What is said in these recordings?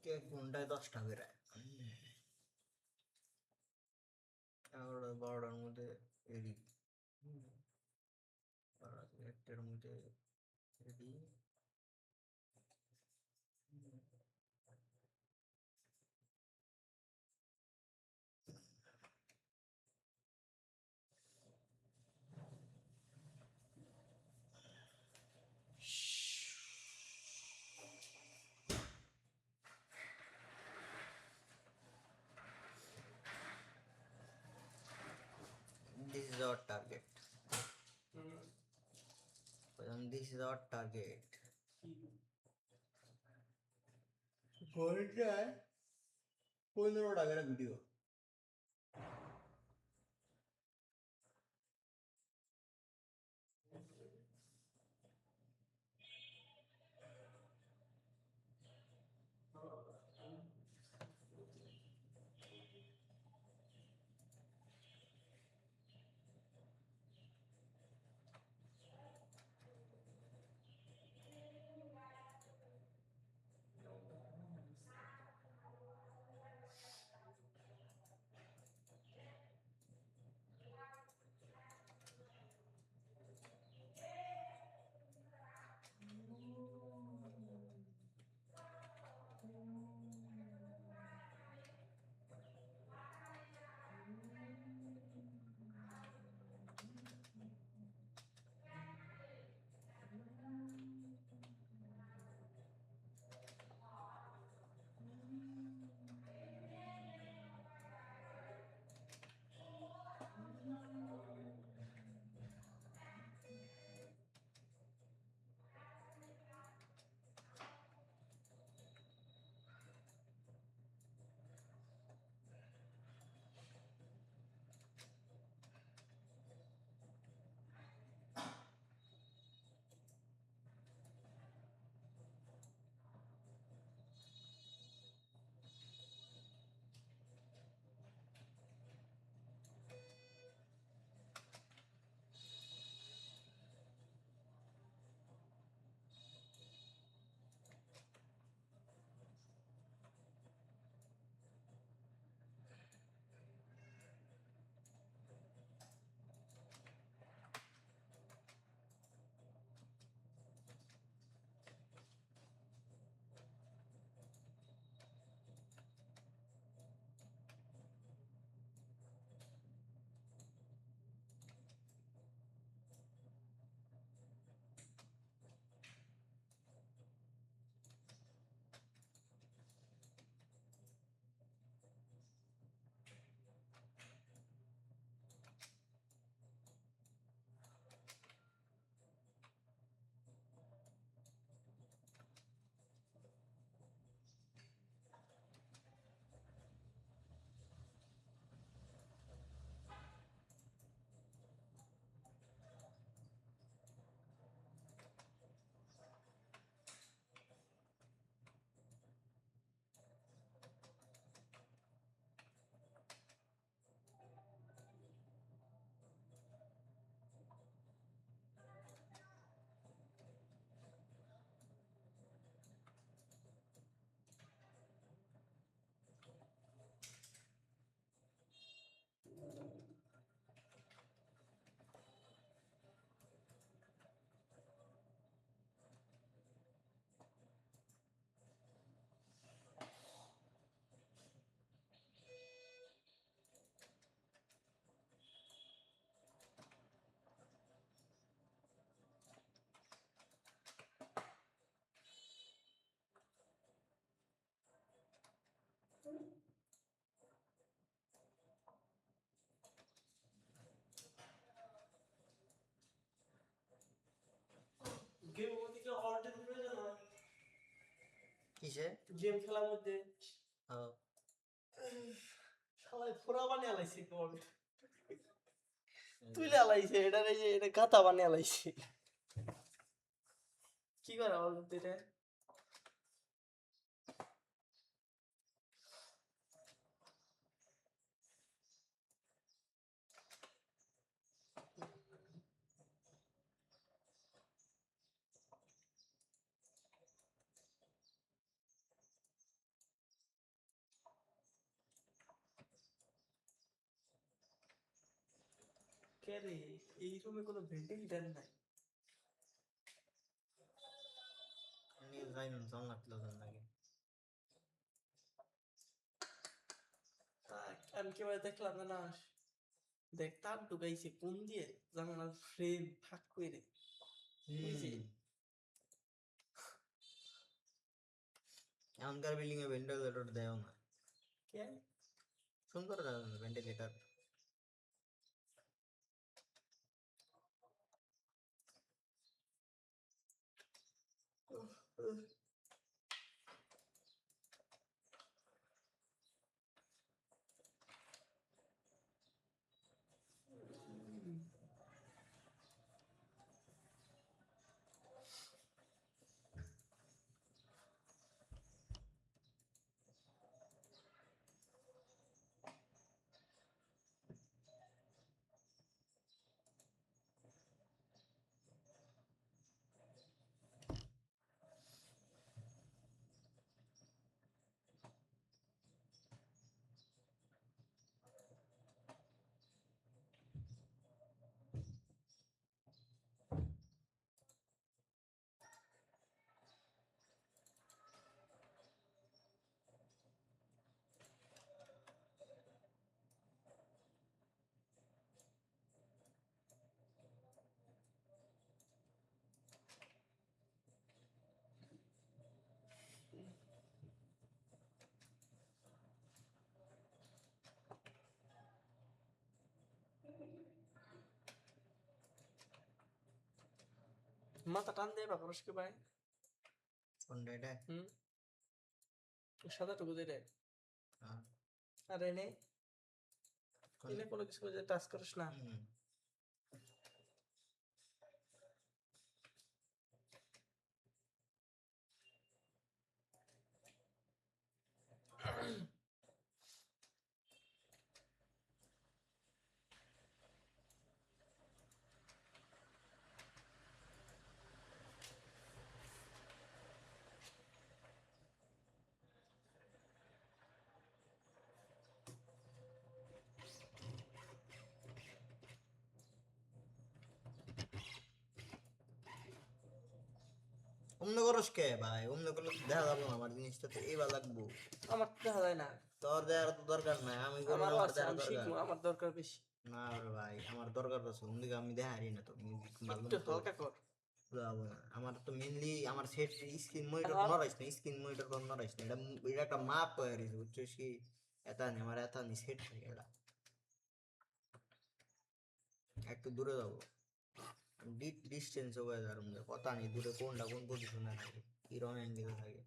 কে ঘন্টায় 10টা করে 11টা 12টার মধ্যে এডি 1টার মধ্যে এডি This is our target. This is our target. ঘন্টায় 15টা করে ভিডিও কিসে গেম খেলার মধ্যে হ্যাঁ শালা ফোরা বানিয়ে আলাইছে কোন তুইলে আলাইছে এটা কাতা বানিয়ে আলাইছে কি করে বলতো এটা কে রে এই রুমে কোনো ভেন্টিলেটর নাই নিয়ে যাই না জানলা খুলে দেন নাকি আমি কিভাবে দেখলাম না দেখতাম ঢুকাইছে কোন দিয়ে জানালার ফ্রেম ফাঁক করে বুঝছি এমনকার বিল্ডিং এ ভেন্টিলেটর দেয় না কে সুন্দর ভেন্টিলেটর মাথা টান দেয় বাবা রসকে ভাই কোনটা এটা সাদা টুকু দিয়ে দেয় হ্যাঁ। আর এনে এনে কোনো কিছু টাচ করিস না অমনে করস কে ভাই অমনে করলে তো দেখা যাবো না আমার জিনিসটা তো এইবার লাগবো আমার তো দেখা যায় না তোর দেওয়ার তো দরকার নাই আমি করলে আমারও আমার আছে দেওয়ার আমি দরকার শিখবো আমার দরকার বেশি না রে ভাই আমার দরকার আছে অন্যদিকে আমি দেখারি না তো মিউজিক মালুম একটু তো হালকা কর যাবো না আমার তো মেইনলি আমার সেট স্ক্রিন মনিটর এখন নড়াইছ না স্ক্রিন মনিটর কোন নড়াইছ না এটা একটা মাপ তৈরি হইছে বুঝছিস কি এটা নি আমার এটা নি সেট থাকে এটা একটু দূরে যাবো ডিস্টেন্স হবে তার মধ্যে কথা নেই দূরে কোনটা কোন পজিশনে থাকে কিরকম অ্যাঙ্গেলে থাকে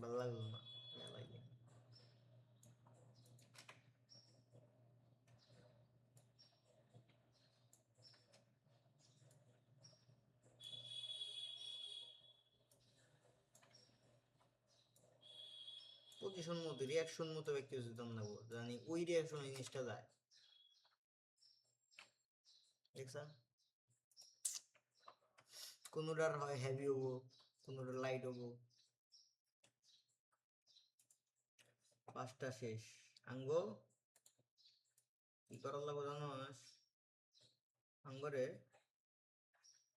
ভালো লাগলো না লাগে পজিশন মতো রিয়াকশন মতো ব্যক্তি যেতাম না জানি ওই রিয়াকশন জিনিসটা যায় দেখছা কোনোটার হয় হেভি হবো কোনোটার লাইট হবো পাঁচটা শেষ আঙ্গ কি করার লাগবো জানোস আঙ্গরে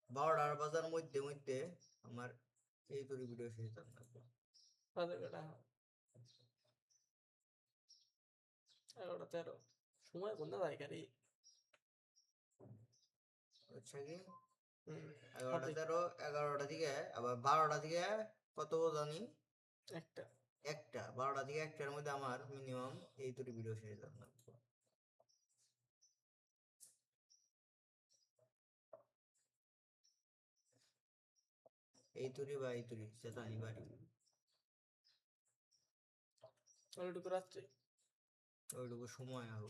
12টার বাজার মধ্যে মধ্যে আমার এই তোর ভিডিও শেষ করতে লাগবে বাজে বেটা 11:13 সময় কোন যায় গাড়ি আচ্ছা কি হুম 11:13 থেকে আবার 12টা থেকে কত জানি একটা 12টা থেকে 1টার মধ্যে আমার মিনিমাম এই তোর ভিডিও শেষ করতে লাগবে এই তুরি বা এই তুরি সেটা বাড়ি ওইটুকু রাত্রে ওইটুকু সময় আরো।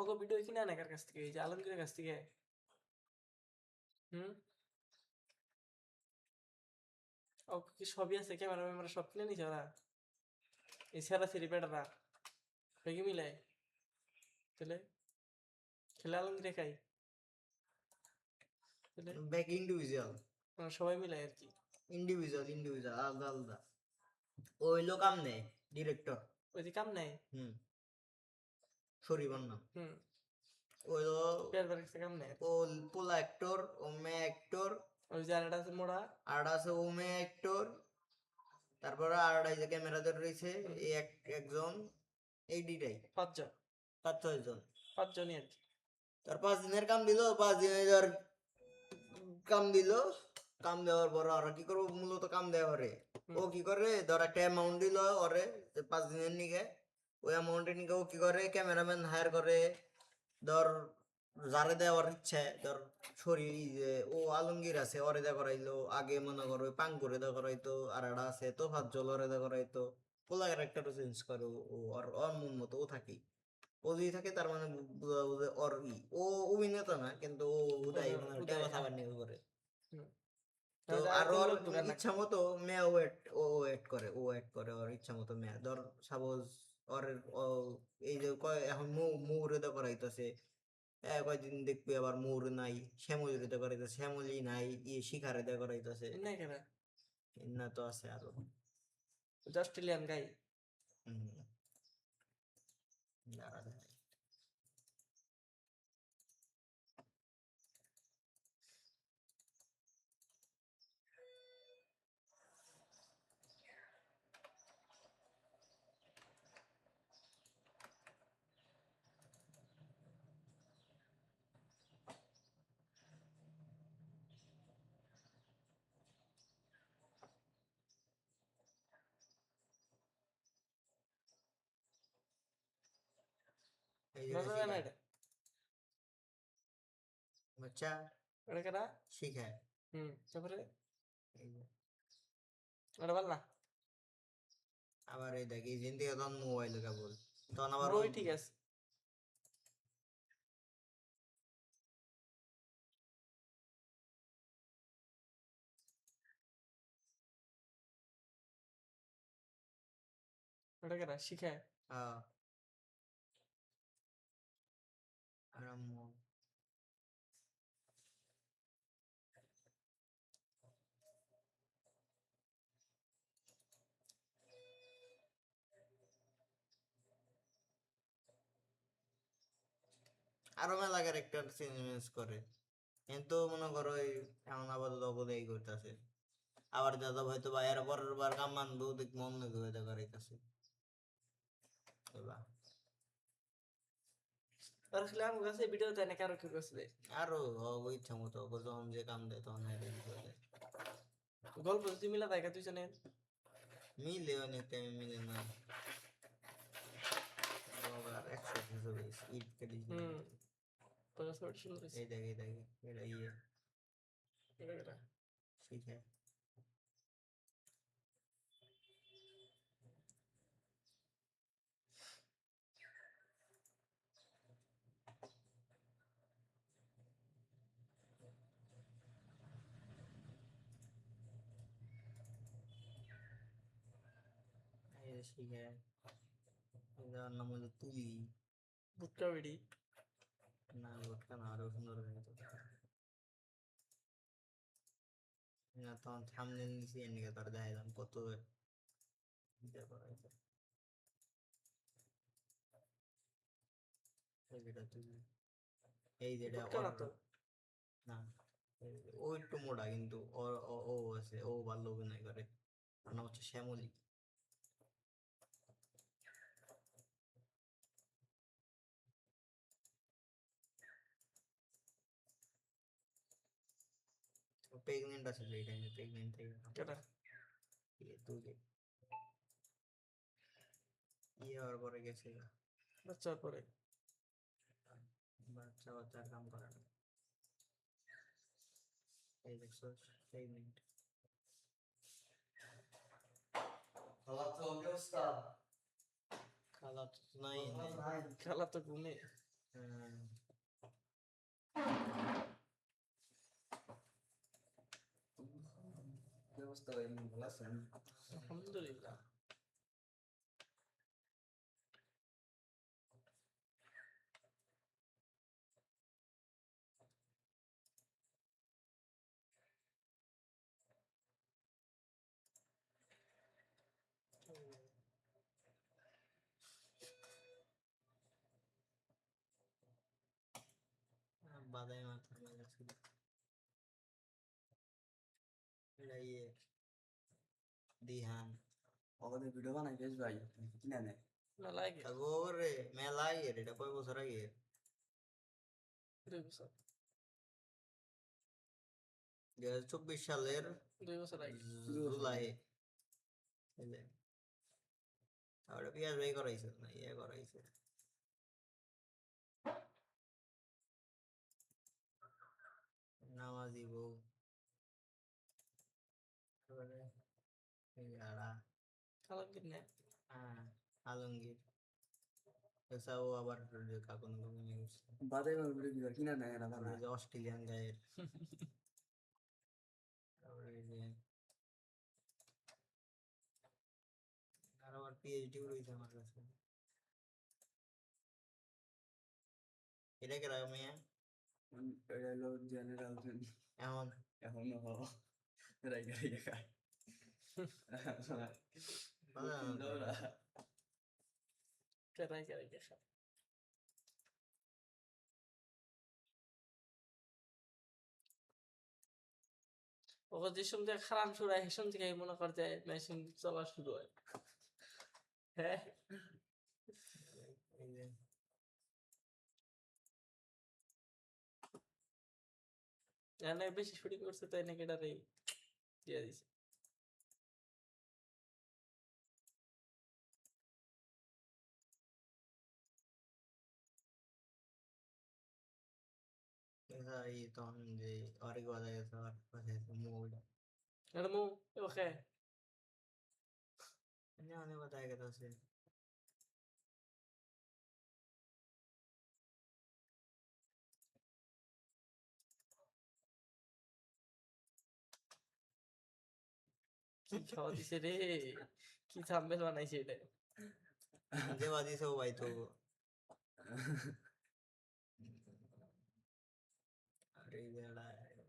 ওকে ভিডিও কিনে আনে কার কাছ থেকে? এই যে আলমগীরের কাছ থেকে। হুম, ওকে কি সবই আছে? ক্যামেরা ম্যামেরা সব কিনে নিছে ওরা? এই সেরা সেরি বেটারা কি মিলে তাহলে খেলে আলমগীরে খাই তাহলে ব্যাক ইন্ডিভিজুয়াল, ওরা সবাই মিলে আর কি। ইন্ডিভিজুয়াল আলাদা আলাদা। ওই লোক কাম নেই, ডিরেক্টর। ওই যে কাম নাই। হুম, শরীফার নাম। হুম, ওই পেয়ার কাছে কাম নাই। ও পোলা অ্যাক্টর, ও মেয়ে অ্যাক্টর, ওই যে আরেকটা আছে মোড়া। আর আছে ও মেয়ে অ্যাক্টর, তারপরে আর এই যে ক্যামেরা ধরে রয়েছে এই একজন, এই দুইটাই, পাঁচজন, 5-6 জন। পাঁচজনই আর কি। তার 5 দিনের কাম দিল, 5 দিনে ধর কাম দিল। কাম দেওয়ার পর আর কি করবো, মূলত কাম দেওয়ারে ও কি করে, ধর একটা অ্যামাউন্ট দিল ওরে 5 দিনের নিকে। ওই অ্যামাউন্টের নিকে ও কি করে, ক্যামেরাম্যান হায়ার করে। ধর যারে দেওয়ার ইচ্ছে, ধর ছড়ি যে ও আলমগীর আছে ওরে দে করাইলো, আগে মনে করো পাং করে দে করাইতো, আর একটা আছে তো ফাজ্জল ওরে দে করাইতো। পোলা ক্যারেক্টারও চেঞ্জ করো, ও আর ওর মন মতো ও থাকি। ও যদি থাকে তার মানে বোঝা বোঝে ওর ও অভিনেতা না, কিন্তু ও হুদাই মানে টেবা খাবার নিয়ে করে। তো আর ওর লোক দোকান ইচ্ছা মতো মেয়ে ও এড করে ওর ইচ্ছা মতো মেয়ে। ধর সাপোজ ওর এই যে এখন মৌরে করাইতেছে, কয়দিন দেখবি আবার মৌর নাই, শ্যামলি রেদা করাইতেছে, শ্যামলি নাই, শিখা রেদা করাইতেছে। না তো আছে আরো। অস্ট্রেলিয়ান গাই। হম, দাঁড়া দাঁড়া। এই মজা যে হয় না শিখায় এটা? বাচ্চা, এটা কেনা? শিখায়। হুম, তারপরে এই যে। এটা বল না। আবার এই দেখ এই জিন থেকে তখন মোবাইল কেবল, তখন আবার ওই ঠিক আছে। এটা কেনা শিখায়? আরাম। আরো মেলা ক্যারেক্টার চেঞ্জ করে, কিন্তু মনে করো এই এমন আপাতত অবদাই করতেছে। আবার দাদা হয়তো বা এর পরের বার কাম মানবো দেখ মন হয়ে করাইতেছে। আর আসলে আমার কাছে ভিডিও দেয় না, কারো কেউ কাছে আরো ইচ্ছা মতো যখন যে কাম দেয় তখন রেডি করে দেয়। গল্প যদি মিলা দেখা দুইজনের মিলে অনেক টাইম মিলে না। আবার 100 ইট কেটে হুম, সুন্দর হয়েছে। এই দেখ এই দেখ এটা এটা এটা শিখে। এই শিখে। এটার নাম হলো তুলি। বুটকা বেড়ি। না ভোটকা না আরো সুন্দর হয়ে যেত না তখন থামনেল নিছি এর নিকে তোর দেখাইলাম কত ইয়ে করা হয়েছে। এই যেটা তুই এই যেটা ভোটকা না তো না ও একটু মোটা কিন্তু ও আছে ও ভালো অভিনয় করে ওর নাম হচ্ছে শ্যামলী প্রেগনেন্ট আছে যে এই টাইমে প্রেগনেন্ট থেকে কেটা তুই ইয়ে হওয়ার পরে গেছে বাচ্চার পরে বাচ্চা বাচ্চার কাম করে না এই দেখছো প্রেগনেন্ট খালা তো অবস্থা খালা তো নাই খেলা তো ঘুমে হ্যাঁ ব্যবস্থা এমনি ভালো আছেন আলহামদুলিল্লাহ বাদাই মাথার মেলা ছিল এটা ইয়ে দিহান ওদের ভিডিও বানাই বেশ ভাই কিনে নেয় না লাগে রে মেলা আগে এটা কয় বছর আগে 2 বছর 2024 সালের 2 বছর আগে জুলাই বুঝলে তারপরে পিয়াজ ভাই করাইছে না ইয়ে করাইছে নামাজি বউ তারপরে এই আড়া আলমগীর না হ্যাঁ আলমগীর এসা ও আবার কাকুন কাকুন নিয়ে গেছে বাদাই ভিডিও কিনে নেয় এরা তারপরে বানায় যে অস্ট্রেলিয়ান গায়ের তারপরে এই যে আর আবার পিএইচডি রয়েছে আমার কাছে এটা কে রাখা মেয়ে এটা হলো জেনারেল এমন এখনো রাইগা রাইগা খায় কেরাই কেরাই গেছে ও যে সময় খারাপ শুরু হয় সেসম থেকে মনে করতে মেশিন চলা শুরু হয় হ্যাঁ এই যে এনে বেশি শুটিং করছে তাই নাকি এটারে দিয়ে দিছে এটা এই তখন যে অনেক বাজা গেছে আর পাশে মুভিটা এটা মু ওকে অনেক বাজা গেছে কি খাওয়া দিছে রে কি থাম্বনেল বানাইছে এটা যে বাজিছে ও ভাই তো আর এই যে একটা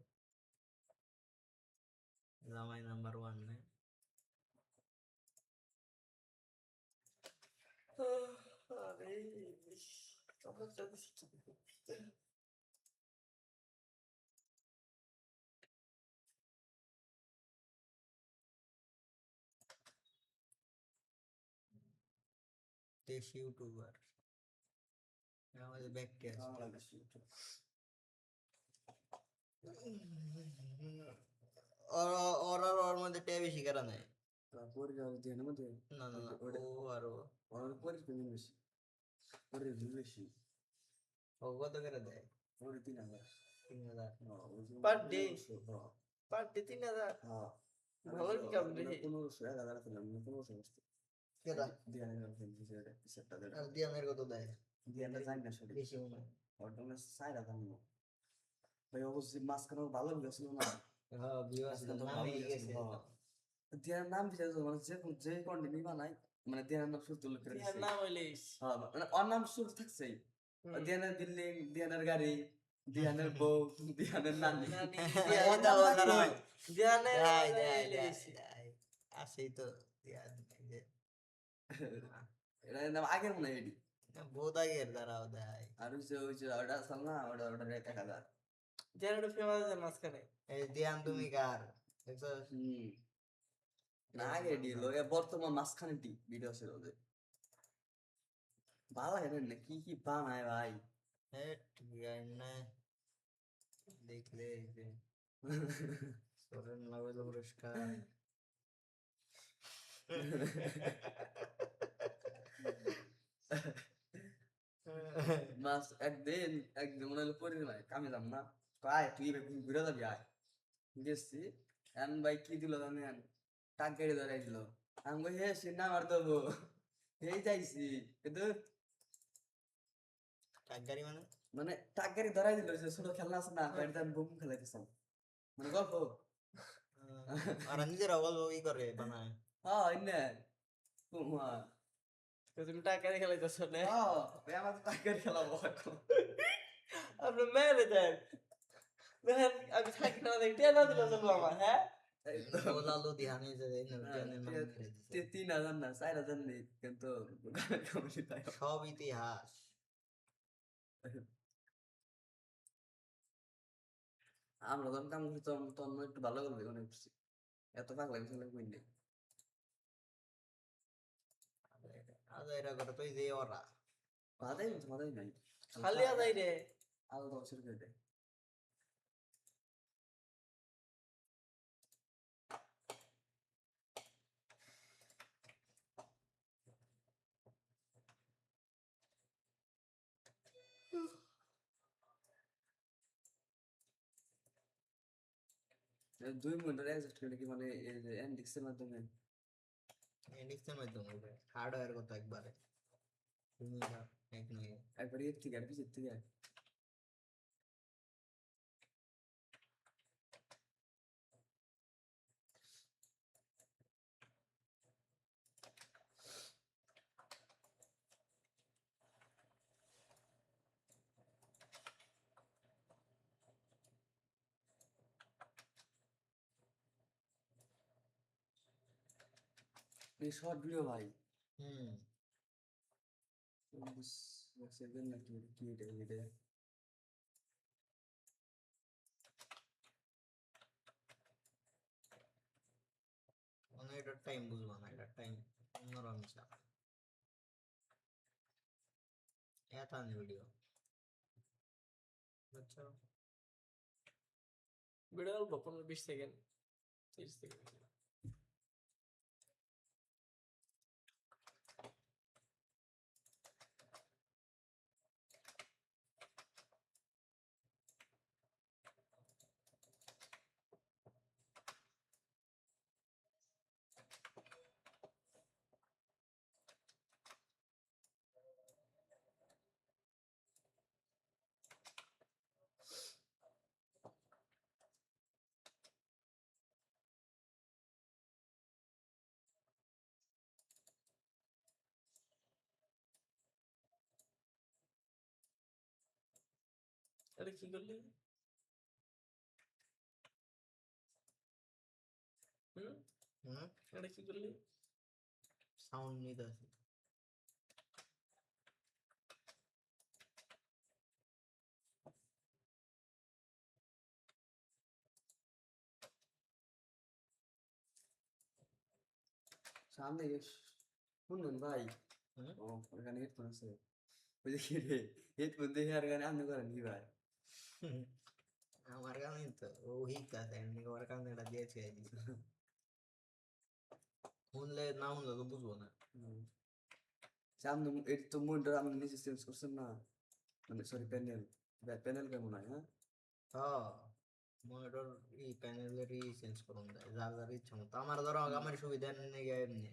জামাই নাম্বার 1 নে আরে কামড়টা দিছি দেশি ইউটিউবার আমাদের ব্যক্তি আছে ওর আর ওর মধ্যে ট্যাব বেশি করা নাই তারপরে যাও দিয়ে মধ্যে না না না ও আর ও ওর পরে পেমেন্ট বেশি পরে ভিউ বেশি ও কত করে দেয় পরে 3000 3000 Per day? পার ডে 3000 হ্যাঁ ভালো ইনকাম রে 1500 1000 পেলাম 1500 বসতে কেটা দিয়ে আনলাম সেটটা দেয় আর দিয়ানের কত দেয় দিয়ানটা জানি না সঠিক বেশি মনে হয় ওর দাম 4000 নিল ভাই অবশ্যই মাঝখানে ভালো গেছিল না হ্যাঁ ভিউ আছে নামে গেছে দিয়ার নাম বিচার মানে যে কন্টেন্ট বানাই মানে দিয়ার নাম সুর তুলে করে ইয়ার নাম হইলিস হ্যাঁ মানে ওর নাম সুর থাকছেই দিয়ানের বিল্ডিং, দিয়ানের গাড়ি, দিয়ানের বউ, দিয়ানের নানি। নানি, এই দাও দাঁড়াও। দিয়ানে দেয়, মানে দেয়, এই দেয়, লইছি। দেয়। আছেই তো দিয়ান, এই যে, এটা নাম আগের মনে হয় এডি। বহুত আগের দাঁড়াও দেয়। আর ওই যে ওটা আসল না, ওটা রেট 1000। দিয়ানে ফেমাস আছে মাঝখানে। এই দিয়ান তুমি কার দেখছো? হুম। না আগে এডি হলো, বর্তমান মাঝখানে ডি ভিডিও ছিল ওদের। ভালো লাগে না, কি কি বানায় ভাই। হেট, জ্ঞান নাই। দেখলে এই যে সোরেন নোবেল পুরস্কার। মাস একদিন একদিন মনে হলো পরি ভাই কামে যাম না, কয় তুই ঘুরে যাবি আয়। গেছি এন ভাই কি দিল জানেন, টাক গাড়ি ধরাই দিল। আমি কই হে সে না মার দেবো, এই যাইছি কিন্তু টাকগাড়ি মানে? মানে টাক গাড়ি ধরাই দিল, যে ছোট খেলনা আছে না এটা আমি বুম খেলাইতেছিলাম, মানে গল্প। আর নিজেরা গল্প ই করে বানায়। হ্যাঁ ইন্নে কুমা, তো তুমি টাকা দিয়ে খেলাইতেছো না? হ্যাঁ আমার টাক গাড়ি খেলাবো এখন। আপনি মেরে দেন। দেখেন আমি থাকি না দেখতে না দিলে চলবো আমার, হ্যাঁ? এই তো ওলালু দিহানে যে হ্যাঁ, জ্ঞানের নাম মেরে দিছে। 3000 না 4000 নেই কিন্তু কমিটি তাই। সব ইতিহাস। আমরা যখন কাম করতাম তখন একটু ভালো করবে মনে করছি, এত পাগলা ছিল কইলে। আজ এরা করে তো এই যে ওরা বাধাই নাই খালি আদাই রে। আলাদা বছর করে দেয়। এই 2 মিনিটের অ্যাডজাস্ট করে কি মানে এই যে এন্ডিক্সের মাধ্যমে এডিক্সের মাধ্যমে হার্ডওয়্যার কত একবারে তুমি এক নয়। একবার এর থেকে আর পিছের থেকে এই শর্ট ভিডিও ভাই হুম, 7 নাকি কি এটা মানে এটার টাইম বুঝবো না, এটার টাইম অন্যরকম চাপ। এত ভিডিও বুঝছো? ভিডিও অল্প 15-20 সেকেন্ড, 30 সেকেন্ড। এটা কি করলি? হুম, হুম, এটা কি করলি? সাউন্ড নিতে আছে। সামনে শুনুন ভাই। হুম, ও এখানে হেডফোন আছে, ওই যে কি রে হেডফোন দেখে আর গানে আপনি করেন কি ভাই? আমার কাছে তো ও হিট আছে, এমনি ওর কাছে এটা দিয়েছে শুনলে না শুনলে তো বুঝবো না। হুম। সামনে এটা তো মনিটর আপনি নিচে চেঞ্জ করছেন না, মানে সরি প্যানেল, প্যানেল কেমন হয় হ্যাঁ? হ্যাঁ, মনিটর এই প্যানেলের চেঞ্জ করুন যায় যার যার ইচ্ছা মতো। আমার ধরো আমার সুবিধা নেই এমনি,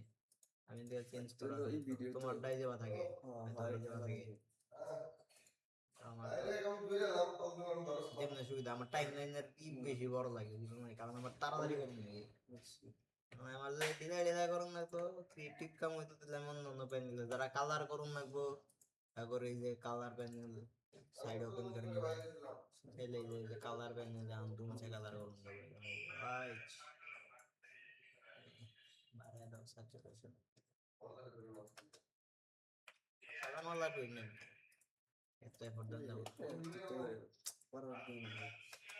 আমি চেঞ্জ তো করা হলো এই যায়। ভিডিও তো তোমারটাই যাওয়া থাকে, হ্যাঁ হয়তো হয় এই যাওয়া থাকে আমার যেমনি সুবিধা। আমার টাইম লাইনের কি বেশি বড় লাগে বুঝো না, কারণ আমার তাড়াতাড়ি করুন লাগে। বুঝছি। মানে আমার যদি ডিজাইন ডিজাইন করুন লাগবো, ক্রিয়েটিভ কাম হইতো তাহলে আমি অন্য অন্য প্যানেলে যারা কালার করুন লাগবো, তারপর এই যে কালার প্যানেল সাইড ওপেন করে নিবে এলে এই যে কালার প্যানেল জান তুমি সে কালার করুন ভাই বারে দাও স্যাচুরেশন সালাম আল্লাহ কই নেন এত এফোর্ট দেন দাও পরবর্তী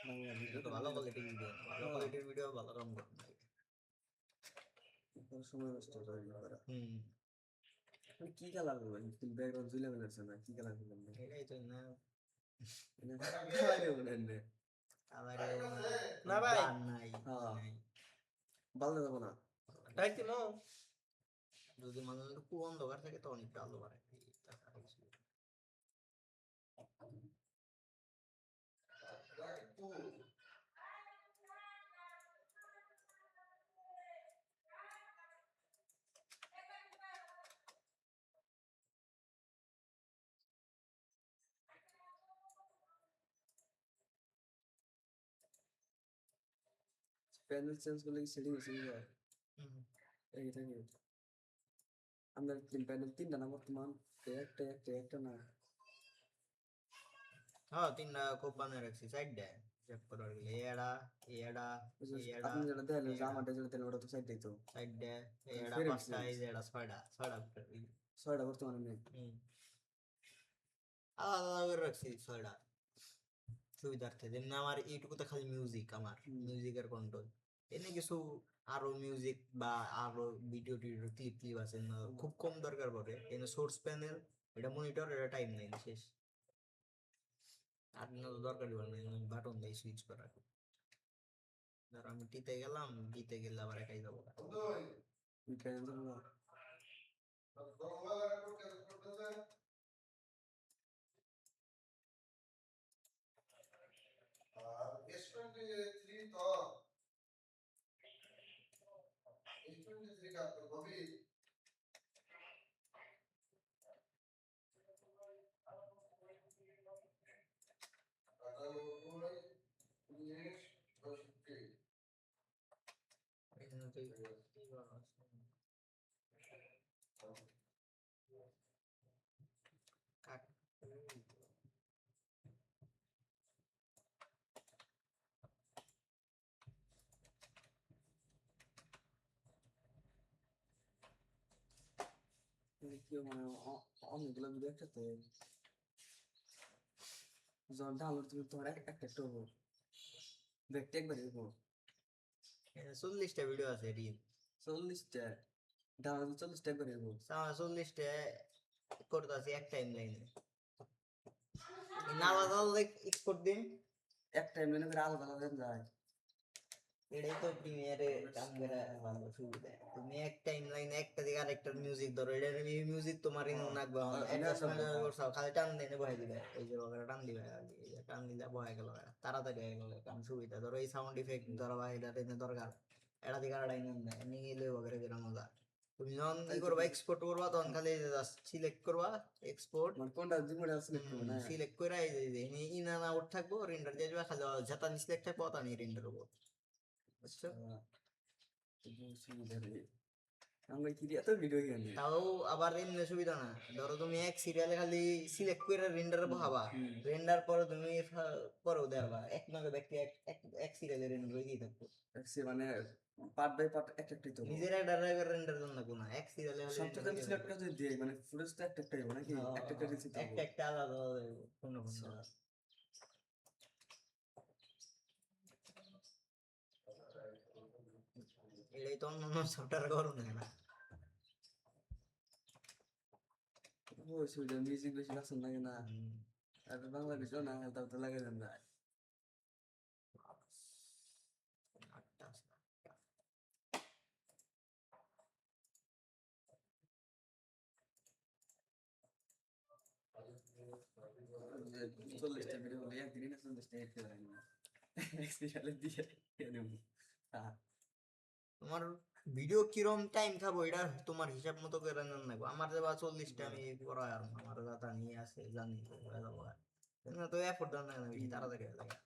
বাংলা এটা তো ভালো কোয়ালিটির ভিডিও ভালো কোয়ালিটির ভিডিও ভালো কাম করে সময় নষ্ট করে করা হুম কি কালার করবো ব্যাকগ্রাউন্ড ঝুলে বেড়েছে না কি কালার করলাম এটাই তো না কালারে না ভাই। নাই হ্যাঁ। নাই ভালো যাবো না তাই কি নো যদি মানুষ খুব অন্ধকার থাকে তখন একটু আলো বাড়ে প্যানেল চেঞ্জ করলে কি সেটিং হচ্ছে এই থাকে আমরা প্যানেল তিনটা না বর্তমান একটা না হ্যাঁ তিনটা খুব বানিয়ে রাখছি সাইড দেয় চেক করার গেলে এড়া আপনি যেটা দেখলেন যে আমারটা যেটা দিলেন ওটা তো সাইড দিত সাইড দেয় এড়া Very পাঁচটা nice. এই যে এড়া ছয়টা ছয়টা বর্তমানে নেই আলাদা আলাদা করে রাখছি ছয়টা সুবিধার্থে যেমনি আমার এইটুকুতে খালি মিউজিক আমার মিউজিকের কন্ট্রোল এনে কিছু আরো মিউজিক বা আরো ভিডিও টিডিও ক্লিপ আছে না খুব কম দরকার পড়ে এনে সোর্স প্যানেল এটা মনিটর এটা টাইম নেই শেষ আর না দরকারই পড়ে না বাটন দিয়ে সুইচ করা ধর আমি টিতে গেলাম টিতে গেলে আবার একাই যাবো প্যানেল এখানে তো কাট কি মানে অনেকগুলো ভিডিও একসাথে যখন ডাউনলোড তুমি তোমার একটা হবো দেখতে একবার হবো 40টা ভিডিও আছে রিল 40টা ডাউনলোড 40টা একবার হবো 40টা করতেছি এক টাইম লাইনে আলাদা আলাদা এক্সপোর্ট দিন এক টাইম লাইনে করে আলাদা আলাদা যায় এটাই তো প্রিমিয়ারে কাম করে ভালো সুবিধা তুমি এক টাইম লাইনে একটা দিকে আরেকটার মিউজিক ধরো এটার মিউজিক তোমার ইনো নাকবে খালি টান দিনে বহাই দিবে এই যে ওখানে টান দিবে এই যে টান দিলে বহাই গেল তাড়াতাড়ি হয়ে গেল কারণ সুবিধা ধরো এই সাউন্ড ইফেক্ট ধরো বা এটা এনে দরকার এটা দিকে আড়াই নেন না এমনি গেলে ওখানে যেটা মজা তুমি যখন ই করবা এক্সপোর্ট করবা তখন খালি সিলেক্ট করবা এক্সপোর্ট মানে কোনটা দিমুড়া সিলেক্ট করব না সিলেক্ট করে এই যে ইন এন্ড আউট থাকবো রেন্ডার দিয়ে দিবা খালি যেটা সিলেক্ট থাকবো তা নিয়ে রেন্ডার হবো বুঝছো আমরা কি এত ভিডিও গেলি তাও আবার এমনি সুবিধা না ধরো তুমি এক সিরিয়ালে খালি সিলেক্ট করে রেন্ডারে বহাবা রেন্ডার পরে তুমি পরেও দেখবা এক নগে ব্যক্তি এক সিরিয়ালে রেন্ডার হয়ে গিয়ে থাকবো মানে পার্ট বাই পার্ট একটা তো নিজের একটা ড্রাইভার রেন্ডার জন্য না এক সিরিয়ালে সবচেয়ে আমি সিলেক্ট করে যদি দিই মানে ফুটেজটা একটা হবে নাকি একটা দিছি তো একটা আলাদা আলাদা কোনো এটাই তো অন্য সফটওয়্যার করো না ওই সুবিধা মিউজিক বেশি পছন্দ লাগে না আর বাংলাদেশও না তাও তো লাগে না চল্লিশটা ভিডিও হলে একদিনই না 40টা হেঁটে পারে না এক্সপিরিয়ালে দিয়ে তোমার ভিডিও কিরম টাইম খাবো এটা তোমার হিসাব মতো করে নেন না আমার যে 40টা আমি করা আর আমার দাদা নিয়ে আসে জানি তো এফোর্ট দেন না বেশি তাড়াতাড়ি লাগে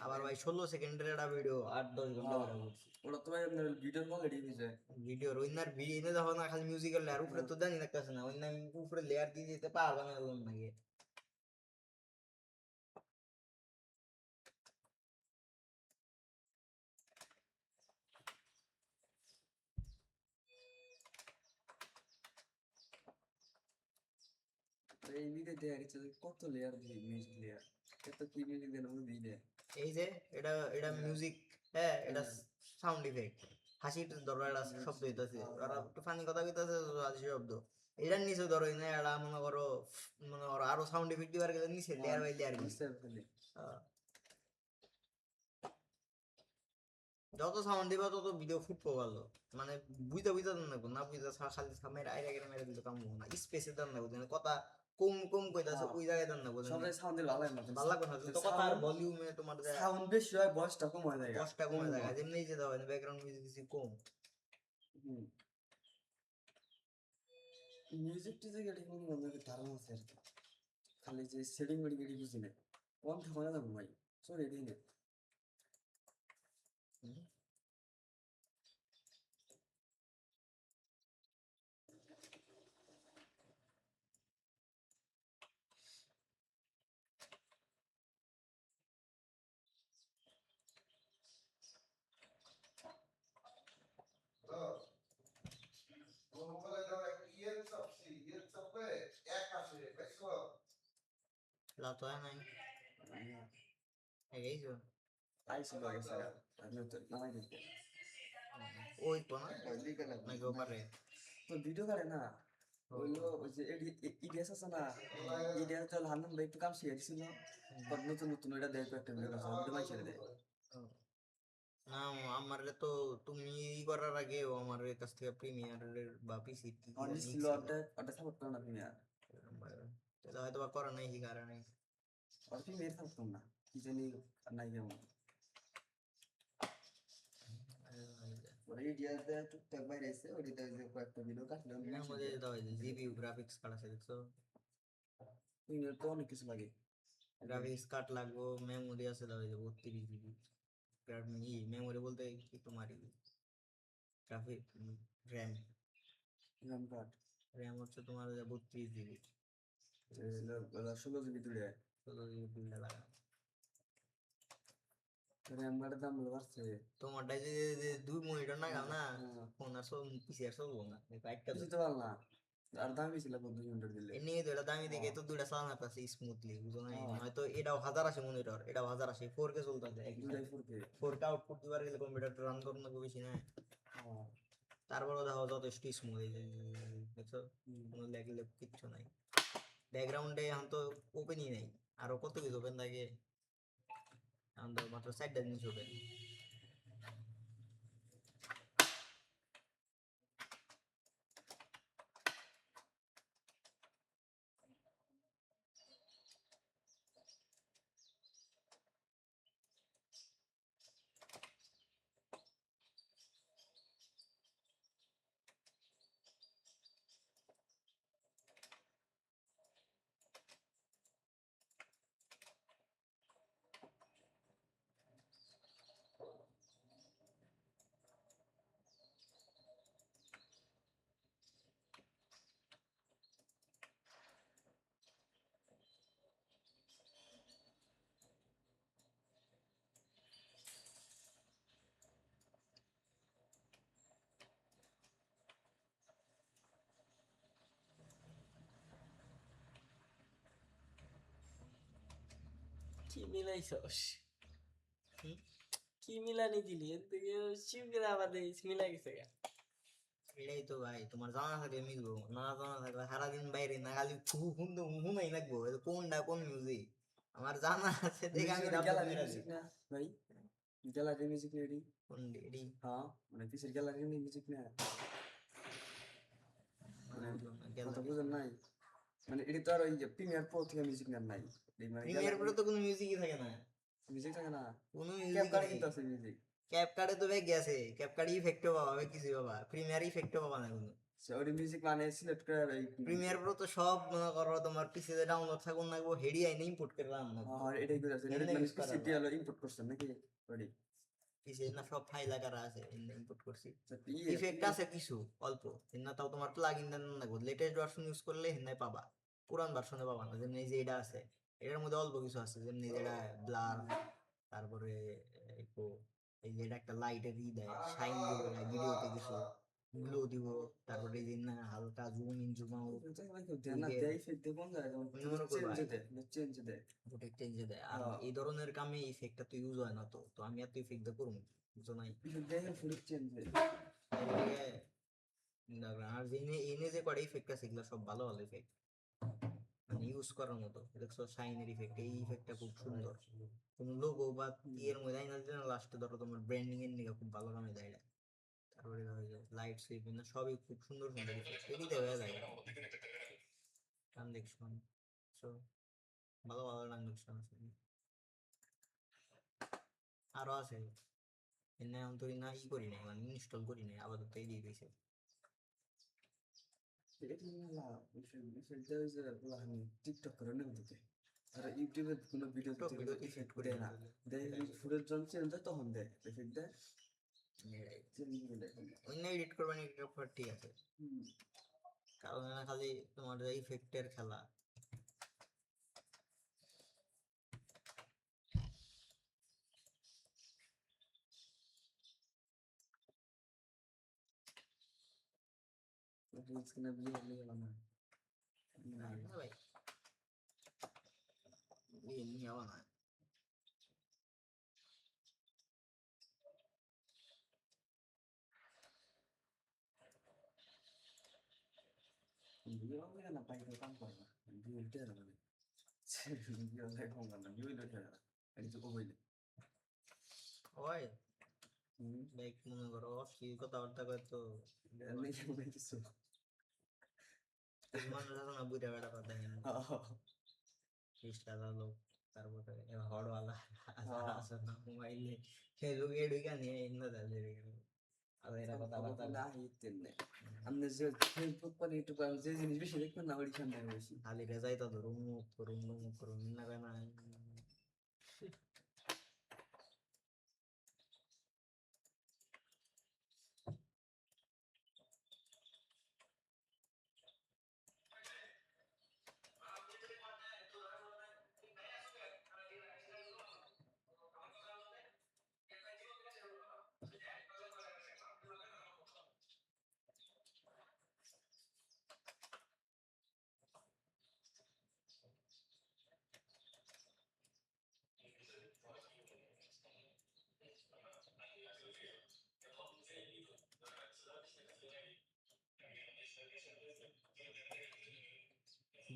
আবার ভাই 16 সেকেন্ডের একটা ভিডিও 8-10 ঘন্টা হ্যাঁ। ভিডিও করছি ওটা তো ভাই আপনার ভিডিওর কোয়ালিটি হয়েছে ভিডিওর ওইনার ভিডিও দেখো না খালি মিউজিক্যাল লেয়ার উপরে তো জানি লাগতেছে না ওইনা উপরে লেয়ার দিয়ে যেতে পারবে না বললাম নাকি এই ভিডিও দেয়া গেছে যে কত লেয়ার দিয়ে মিউজিক লেয়ার এত কি মিউজিক দেন ওই ভিডিও এই যে এটা এটা মিউজিক হ্যাঁ এটা সাউন্ড ইফেক্ট হাসির ধরো একটা শব্দ হইতাছে ওরা একটু ফানি কথা কইতাছে হাসি শব্দ এটার নিচে ধরো না এটা মনে করো আরো সাউন্ড ইফেক্ট দিবার গেলে নিচে লেয়ার বাই লেয়ার যত সাউন্ড দিবা তত ভিডিও ফুটবো ভালো মানে বুঝতে বুঝতে দেন না না বুঝতে খালি সামনে আইরা গেলে মেরে দিলে কাম না স্পেসে দেন না বুঝেন কথা কম কম কইতাছে ওই জায়গায় দেন না বুঝেন সবাই সাউন্ড ভালো লাগে না ভালো লাগে না তো কথা আর ভলিউমে তোমার সাউন্ড বেশি হয় ভয়েসটা কম হয়ে যায় কষ্টটা কমে যায় যেমনি যে দাও ব্যাকগ্রাউন্ড মিউজিক কিছু কম মিউজিক টিউজিক এটা কোনো মনে ধারণা আছে আর কি খালি যে সেটিং মেটিং এটি বুঝি না কোন থাকা না ভাই সরি এটাই না লাতো হয় নাই এগেইছো আইসি গেছে আমি তো নামাই দিতে ওই তো না নাকি ওপারে তো ভিডিও করে না হইলো ওই যে ইডিএস আছে না ইডিএস তো হান্নান ভাই একটু কাম শিখেছিল পর নতুন নতুন ওইটা দেখো একটা ভিডিও করছে ভিডিও মাই ছেড়ে দেয় না আমার তো তুমি ই করার আগে ও আমার কাছ থেকে প্রিমিয়ার বা পিসি অনেক ছিল ওটা সাপোর্ট করে না তুমি আর তাহলে হয়তো বা করা নাই কি কারণে আর তুমি মেরে থাকতাম না কি জানি নাই কেমন ওই ইডিএসে টুকটাক বাইরে এসে ওইটা যে কয়েকটা ভিডিও কাটলাম এর মধ্যে দাও জিপিইউ গ্রাফিক্স কার্ড আছে দেখছো তুমি তো অনেক কিছু লাগে গ্রাফিক্স কার্ড লাগবে মেমোরি আছে দাও 32 জিবি মেমোরি বলতে কি তোমার graphic RAM RAM card RAM হচ্ছে তোমার 32 জিবি 16 জিবি দূরে 16 জিবি দুইটা লাগা র্যাম কার্ডের দাম বাড়ছে তোমারটা যে দুই মনিটর না গাও না ফোন আর সব পিসি আর সব না একটা বুঝতে পারল না আর দাম বেশি লাগবে 2 ঘন্টা দিলে এমনি তো এটা দামি দেখে তো দুইটা চালানো পারছে স্মুথলি বুঝো না হয়তো এটাও 1080 মনিটর এটাও 1080 4K চলতেছে দুটাই 4K 4K আউটপুট দিবার গেলে কম্পিউটারটা রান করতে না বেশি না তারপরেও দেখো যথেষ্ট স্মুথ এই যে দেখছো কোনো ল্যাগ কিচ্ছু নাই ব্যাকগ্রাউন্ডে এখন তো ওপেনই নাই আরো কত কিছু ওপেন থাকে এখন তো মাত্র 4টা জিনিস ওপেন কি মিলাইছস কি মিলানি দিলি এর থেকে শিবগিরা আমাদের মিলাই গেছে গা এটাই তো ভাই তোমার জানা থাকলে মিলবো না জানা থাকলে সারাদিন বাইরে না খালি হুনাই লাগবো কোনটা কোন মিউজিক আমার জানা আছে দেখে আমি গ্যালারি মিউজিক না ভাই গ্যালারি মিউজিক রেডি কোন এডি হ্যাঁ মানে পিসের গ্যালারি মিউজিক না কথা বুঝেন নাই মানে এটা তো আর ওই প্রিমিয়ার প্রো থেকে মিউজিক নেন নাই প্রিমিয়ার প্রো তো কোনো মিউজিকই থাকে না মিউজিক থাকে না কোনো ক্যাপ মিউজিক কার্ডে কিন্তু আছে মিউজিক ক্যাপ কার্ডে তো ভাই গেছে ক্যাপ কার্ডে ইফেক্টও পাবা কিছু পাবা প্রিমিয়ার ইফেক্টও পাবা না কোনো সরি মিউজিক মানে সিলেক্ট করে এই প্রিমিয়ার প্রো তো সব মনে করো তোমার পিসিতে ডাউনলোড থাকুন লাগবো হেডি আইনে ইম্পোর্ট করে রাখুন লাগবো আর এটাই করে আছে এমনি মানে use করা সিটি যায়। হলো ইম্পোর্ট করছেন নাকি সরি পিসি না সব ফাইল আকারে আছে এমনি ইম্পোর্ট করছি ইয়ে ইফেক্ট আছে কিছু অল্প না তাও তোমার প্লাগইন দেন লাগবে লেটেস্ট ভার্সন ইউজ করলে হিন্দাই পাবা পুরান ভার্সনে পাবা না যেমনি এই যে এটা আছে এটার মধ্যে অল্প কিছু আছে যেমনি যেটা ব্লার তারপরে একটু এই যে এটা একটা লাইটের দেয় শাইন দিবে ভিডিওতে কিছু গ্লো দিব তারপরে এই যে না হালকা জুম ইন জুম আউট না দেই ফেলতে কোন যায় মনে করো চেঞ্জ দেয় প্রোটেক্ট চেঞ্জে দেয় আর হ্যাঁ। এই ধরনের কামে ইফেক্টটা তো ইউজ হয় না তো তো আমি এত ইফেক্ট দিয়ে করবো বুঝছো নাই দেখে ফুল চেঞ্জ দেয় আর যে এনে যে কটা ইফেক্ট আছে এগুলো সব ভালো ভালো ইফেক্ট মানে ইউজ করার মতো দেখছো শাইনের ইফেক্ট এই ইফেক্টটা খুব সুন্দর কোনো লোগো বা ইয়ের মধ্যে আইনা দিলে লাস্টে ধরো তোমার ব্র্যান্ডিং এর নিকে খুব ভালো কামে দেয় এটা তারপরে ধরো যে লাইট সুইপ না সবই খুব সুন্দর সুন্দর ইফেক্ট এদিকে হয়ে যায় ট্রানজেকশন সো ভালো ভালো ট্রানজেকশন আছে আরো আছে এনে এখন তো না ই করি নাই মানে ইনস্টল করি নাই আপাতত এই দিয়ে দিয়েছে টিকটক করে না দিতে আর ইউটিউবে কোনো ভিডিও TikTok video তে ইফেক্ট effect করে না দেয় ফুটেজ যখন চেঞ্জ হয় তখন দেয় এফেক্ট দেয় অন্য এডিট করবেন এটা ঠিক আছে কারণ এখানে খালি তোমার ইফেক্টের খেলা স্ক্রিনে ভিডিও হলে গেল না না ভাই এই নিয়ে আবার না ভিডিও হবে না বাইরে কাম করে না ভিডিও উঠে যাবে ভিডিও দেখো না ভিডিও উঠে যাবে এটা তো কইলে ওই লাইক মনে করো অশ্লীল কথাবার্তা কয় তো এমনি কেমন কিছু মানুষ আছে না বুঝে বেড়া কথা রিস্তালা লোক তারপরে হড়ওয়ালা আছে না মোবাইলে ফেসবুক এ ঢুকে নিয়ে ইন্দা দালে আর এরা কথাবার্তা না হিতেন না আমরা যে ফেসবুক পরে ইউটিউব যে জিনিস বেশি দেখবেন না ওই সামনে বেশি খালি রেজাই তো ধরুন মুখ করুন না কেন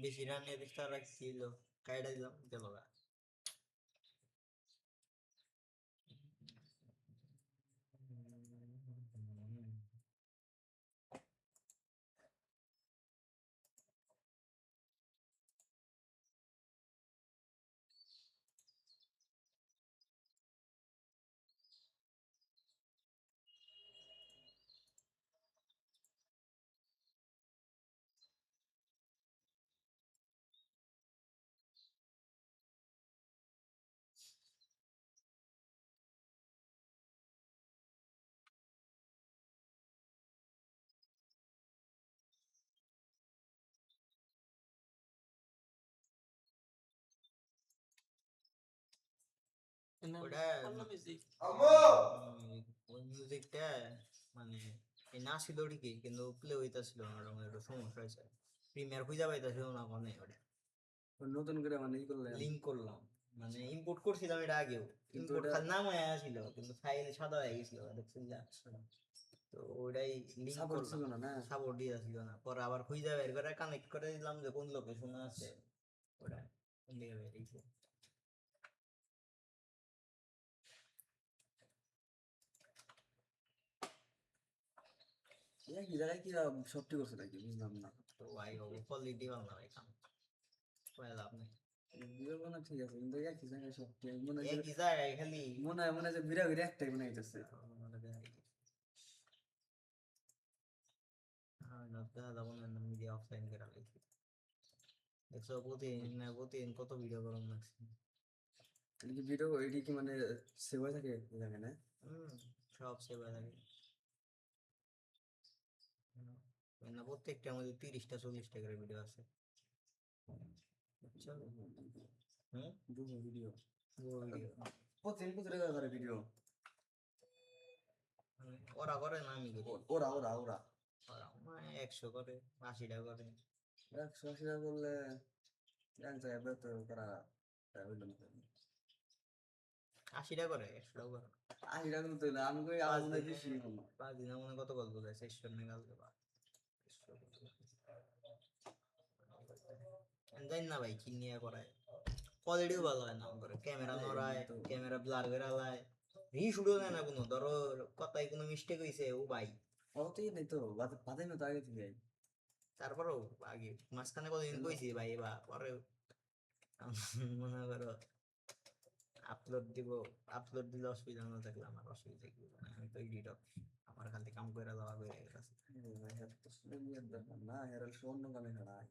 বেশি রান নিয়ে দেখতে রাখছিল কাইডা দিলাম গেল গা ওটা মিউজিক ওই মিউজিকটা মানে এই না ছিল ঠিকই কিন্তু প্লে হইতাছিল না ওরকম একটু সমস্যা হয়েছে প্রিমিয়ার খুঁজে পাইতাছিল না মানে ওটা নতুন করে মানে ই করলে লিঙ্ক করলাম মানে ইম্পোর্ট করছিলাম এটা আগেও কিন্তু ইম্পোর্ট ওটা- খালি নাম হয়ে ছিল কিন্তু ফাইল সাদা হয়ে গেছিল দেখছেন যা তো ওটাই লিঙ্ক সাপোর্ট ছিল করলাম না না সাপোর্ট দিয়ে ছিল না পরে আবার খুঁজে বের করে কানেক্ট করে দিলাম যে কোন লোকেশনে আছে ওটা কোন দিকে বেরিয়েছে কি জায়গায় কি সবটি করছে নাকি বুঝলাম না তো ভাই কোয়ালিটি ভালো না ভাই কাম করে লাভ নেই ভিডিও বানা ঠিক আছে কিন্তু একই জায়গায় সবটি মনে হয় একই জায়গায় খালি মনে হয় যে বিরা বিরা একটাই বানাইতেছে না দাদা মনে মিডিয়া অফলাইন করে লাইছি দেখছো প্রতিদিন কত ভিডিও গরম লাগছে এদিকে ভিডিও এটি কি মানে সেভ হয়ে থাকে জানে না সব সেবা লাগে না প্রত্যেকটা আমাদের 30টা 40টা করে ভিডিও আছে বুঝছো ভিডিও ভিডিও প্রতিদিন কত টাকা করে ভিডিও ওরা করে না আমি করি ওরা ওরা ওরা ওরা 100 করে 80টা করে 180 টাকা করলে এক জায়গায় বেতন করা 80টা করে 100টা করে 80 টাকা করতে হলে আমি কই আমার মনে হয় বেশি কম 5 দিনে মনে কত গল্প দেয় 600 মেগাল দেবা জানি না ভাই কি নিয়ে করায় কোয়ালিটিও ভালো হয় না করে ক্যামেরা নড়ায় ক্যামেরা ব্লার করে আলায় রিশুটও নেয় না কোনো ধরো কথায় কোনো মিস্টেক হয়েছে ও ভাই অতই নেই তো বাদে না তো আগে থেকে তারপরেও আগে মাঝখানে কতদিন কইছি ভাই বা পরে মনে করো আপলোড দিলে অসুবিধা না থাকলে আমার অসুবিধা কি আমি তো এডিট আমার খালি কাম করে দেওয়া হয়ে গেছে না এর অন্য কামে খাড়ায়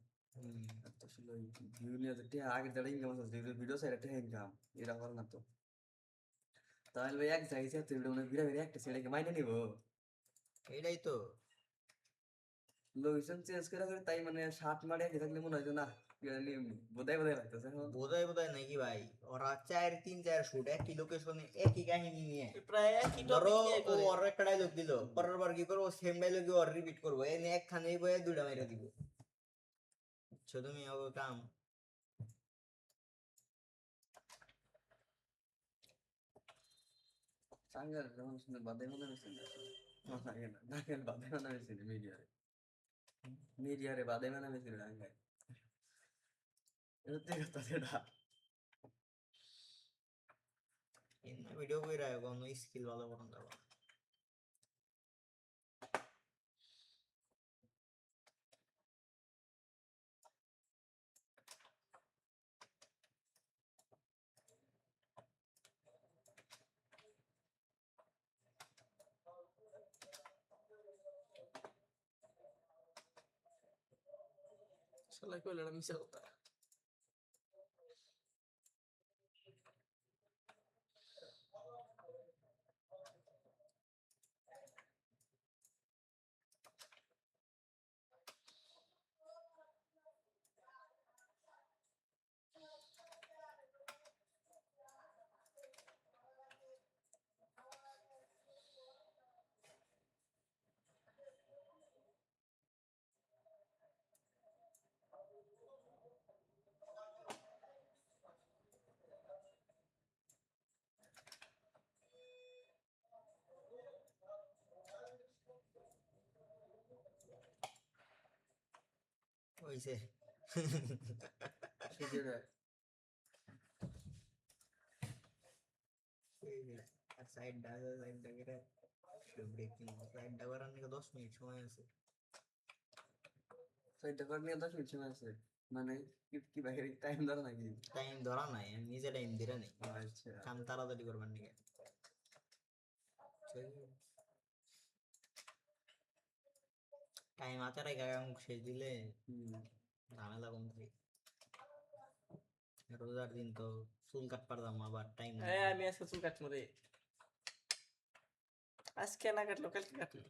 আসলে ভিউ নিয়ে তো আগে যারা ইনকাম আছে ভিডিও সাইড একটা ইনকাম এটা করে না তো তাহলে ভাই এক জায়গায় তুই ভিডিও ভিড়া ভিড়া একটা ছেলেকে মাইনে নিব এটাই তো লোকেশন চেঞ্জ করে করে তাই মানে শার্ট মারে কি থাকলে মনে হয় যে না বোধাই লাগতেছে এখন বোধহয় নাকি ভাই ওরা 4 3 4 শুট একই লোকেশনে একই কাহিনী নিয়ে প্রায় একই ধরো টপিক নিয়ে ও করে ওর একটা ডায়লগ দিল পরের বার কি করবো সেম ডায়লগ ওর রিপিট করবো এনে একখানে বয়ে দুইটা মেরে দিব তুমি হবে কাম সাঙ্গার যখন শুনে বাদে মনে হয়েছে না বাদে মনে হয়েছে মিডিয়ারে বাদে মনে হয়েছে সাঙ্গার সত্যি কথা সেটা ভিডিও কইরা কোনো স্কিল ভালো করুন যাবো শালা কইলো না মিছা কথা হইছে সেটা সাইড ডাগরে ব্রেকিং সাইড ডাগর আনলে 10 মিনিট সময় আছে সাইডটা করে নিয়ে 10 মিনিট সময় আছে মানে কি বাইরে টাইম ধরা নাকি টাইম ধরা নাই আমি নিজে টাইম দিরা নেই আচ্ছা কাম তাড়াতাড়ি করবার নিকে টাইম হাতে রেখে কাম শেষ দিলে ঝামেলা কম থাকে রোজার দিন তো চুল কাট পারতাম আবার টাইম আমি আজকে চুল কাটবো রে আজকে না কাটলো কালকে কাটলো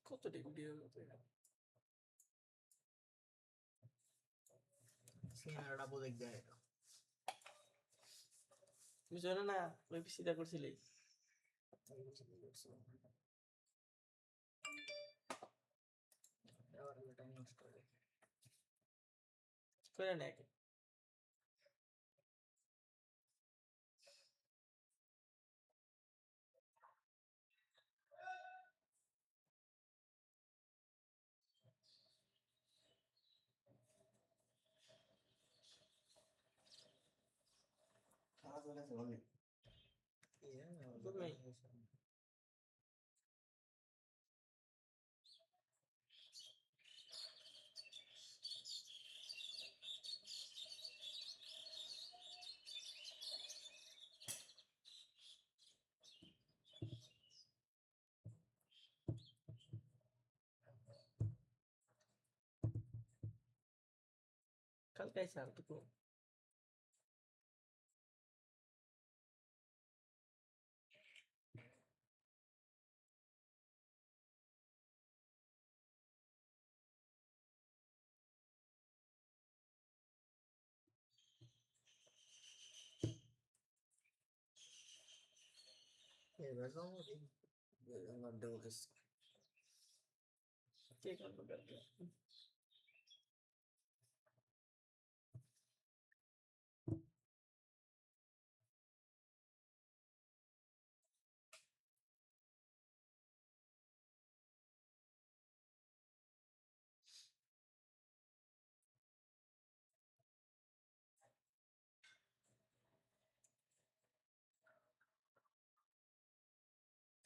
কতটি ভিডিও সিনেমাটা প্রজেক্ট দেয় তুমি জানো না ওই পিসিটা করছিলি করে না খাওয়া চলে আছে অনেক তুমি কালকে আইসা আর তো কে করবো কালকে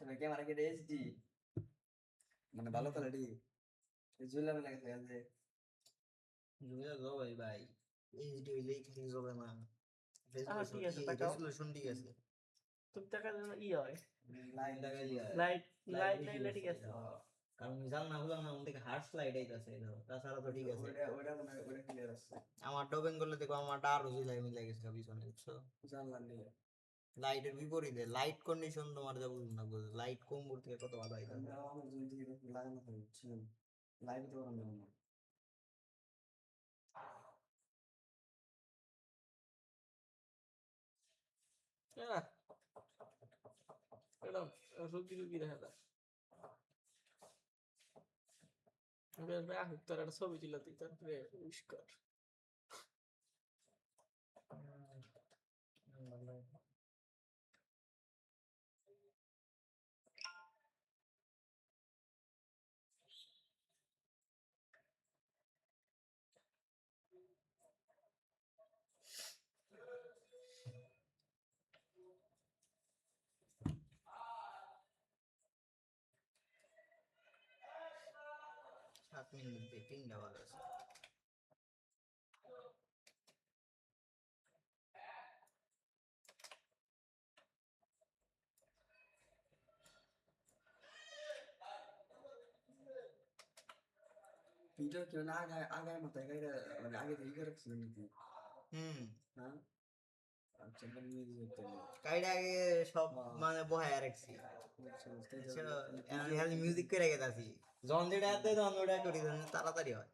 তবে ক্যামেরা কি এইচডি মানে ভালো কোয়ালিটি জুয়েলার লাগে আছে জুয়া গো ভাই ভাই এইচডি হইলেই ঠিক হবে না ঠিক আছে তাকাও রেজোলিউশন ঠিক আছে তুমি টাকা যেন ই হয় লাইট লাগাই লাইট লাইট লাইট ঠিক আছে কারণ মিজাল না হলো না ওদিকে হার্ট স্লাইড আইতাছে তাছাড়া তো ঠিক আছে ওটা মনে হয় ওটা ক্লিয়ার আছে আমার ডবেন করলে দেখো আমারটা আরো জিলাই মিলাই গেছে পিছনে বুঝছো জানলাম নিয়ে লাইটের বিপরীতে লাইট কন্ডিশন তোমার যা বুঝুন না লাইট কম করতে কত ভালো আইতাছে আমার যদি লাগানো হয়েছিল লাইট তো আমরা না এটা রুগী রুগী দেখা যায় তোর একটা ছবি ছিল তুই তারপরে উইশ কর সাত মিনিট দিয়ে তিনটা বাজ আছে ভিডিও কেউ না আগে আগে মাথায় গাইরা মানে আগে থেকে করে রাখছিল নাকি হ্যাঁ আচ্ছা মানে মিউজিক করতে কাইডা আগে সব মানে বহায় রাখছি আমি মিউজিক করে গেছি যখন যেটা আছে তখন ওটা করি তাড়াতাড়ি হয়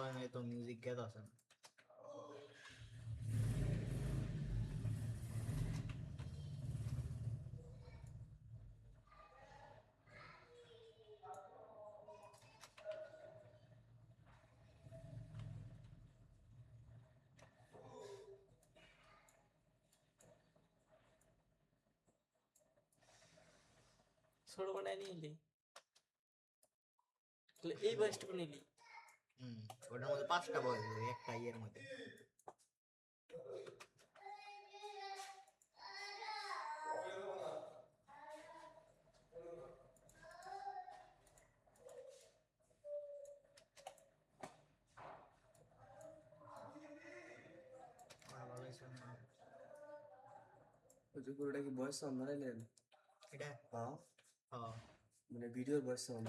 হয় নাই তো মিউজিক গেত আছে না। ছোট বানায় নিলি তাহলে এই বয়সটুকু নিলি ওটার মধ্যে 5টা বয়স একটা ইয়ের মধ্যে। ওই যে পুরোটা কি ভয়েস সাউন্ড বানাইলেন? এটা হ্যাঁ হ্যাঁ মানে ভিডিওর ভয়েস সাউন্ড।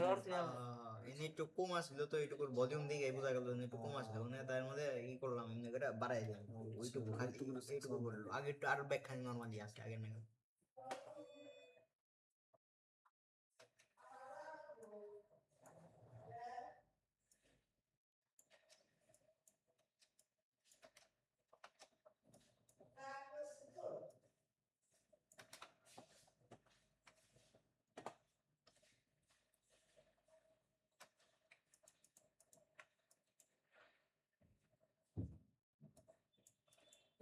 এনে একটু কম আসছিল তো এইটুকুর ভলিউম দিকে বোঝা গেল একটু কম আসছিল, মানে তার মধ্যে ই করলাম এমনি করে বাড়াই দিলাম ওইটুকু খালি এইটুকু বললো আগে একটু আরো ব্যাক খালি নর্মালি আছে আগের নাকি।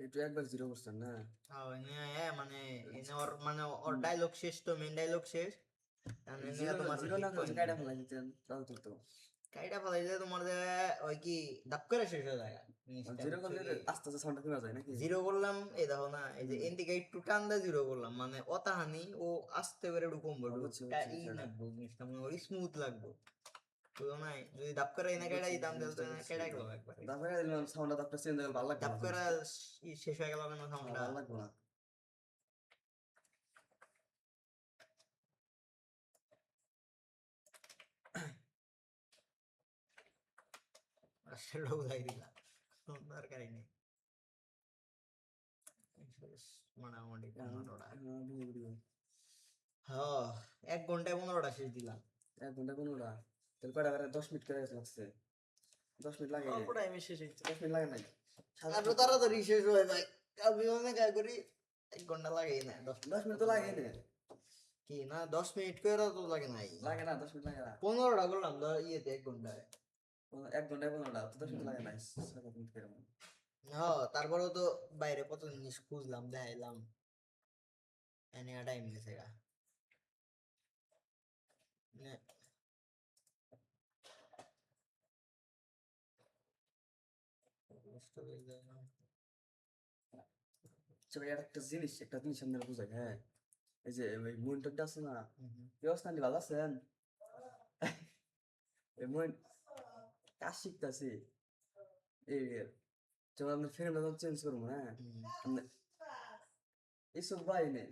একটু একবার জিরো করছেন না? মানে এনে ওর মানে ওর ডায়লগ শেষ তো মেন ডায়লগ শেষ জিরো তোমার জিরো না করে কাইটা ফেলাই দিতেন তাও তো। কাইটা ফেলাইলে তোমার যে ওই কি দাপ করে শেষ হয়ে যায় জিরো করলে আস্তে আস্তে সাউন্ডটা কমে যায় নাকি? জিরো করলাম এই দেখো না এই যে এদিকে একটু টান দিয়ে জিরো করলাম মানে অতাহানি ও আস্তে করে একটু কমবে বুঝছি, ই বুঝছি, লাগবো জিনিসটা মানে ওই স্মুথ লাগবো বুঝো নাই যদি দাপ করে এনে কেডা দিতাম তাহলে কেডা গেল একবারে তারপরে দিলাম সাউন্ডটা তো একটা চেঞ্জ হয়ে ভালো লাগবে দাপ না। করে শেষ হয়ে গেল কেন সাউন্ডটা ভালো লাগবে না। সেটা বুঝাই দিলাম দরকারই নেই মোটামুটি 15টা হ্যাঁ 1 ঘন্টায় 15টা শেষ দিলাম 1 ঘন্টা 15টা তাহলে কয়টা করে 10 মিনিট করে লাগছে? 10 মিনিট লাগে? অল্প টাইমে শেষ হয়েছে 10 মিনিট লাগে নাই? এত তাড়াতাড়ি শেষ হয়ে যায় আমি অনেক আগে করি 1 ঘন্টা লাগেই না 10 মিনিট তো লাগে না। কি না 10 মিনিট করে তো লাগে নাই লাগে না 10 মিনিট লাগে না। 15টা করলাম ইয়েতে 1 ঘন্টায় 1 ঘন্টায় 15টা তো 10 মিনিট লাগে না 7 মিনিট করে। হ্যাঁ তারপরেও তো বাইরে কত জিনিস খুঁজলাম দেখাইলাম এনে টাইম গেছে গা তবে একটা জিনিস আপনারা বুঝাই, হ্যাঁ এই যে ওই মনিটরটা আছে না, কি অবস্থা আন্টি, ভালো আছেন? এই মনিটর কাজ শিখতেছি এই যখন আপনার ফ্রেমটা যখন চেঞ্জ করবো, হ্যাঁ এইসব ভাই নেই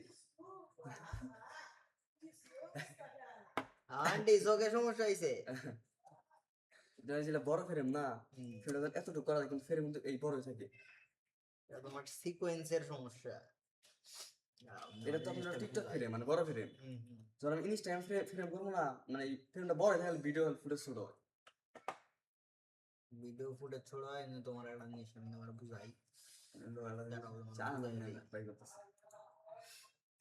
আন্টি চোখে সমস্যা হয়েছে যেটা বড় ফ্রেম না, সেটা যখন এতটুকু করা যায় কিন্তু ফ্রেম কিন্তু এই বড় থাকে। তোমার সিকোয়েন্সের সমস্যা এটা তো আপনার টিকটক ফ্রেম মানে বড় ফ্রেম, যখন আমি ইনস্টাগ্রাম ফ্রেম করবো না মানে এই ফ্রেমটা বড় থাকলে ভিডিও ফুটেজ ছোট হয়। ভিডিও ফুটেজ ছোট হয় না তোমার একটা জিনিস আমি তোমার বুঝাই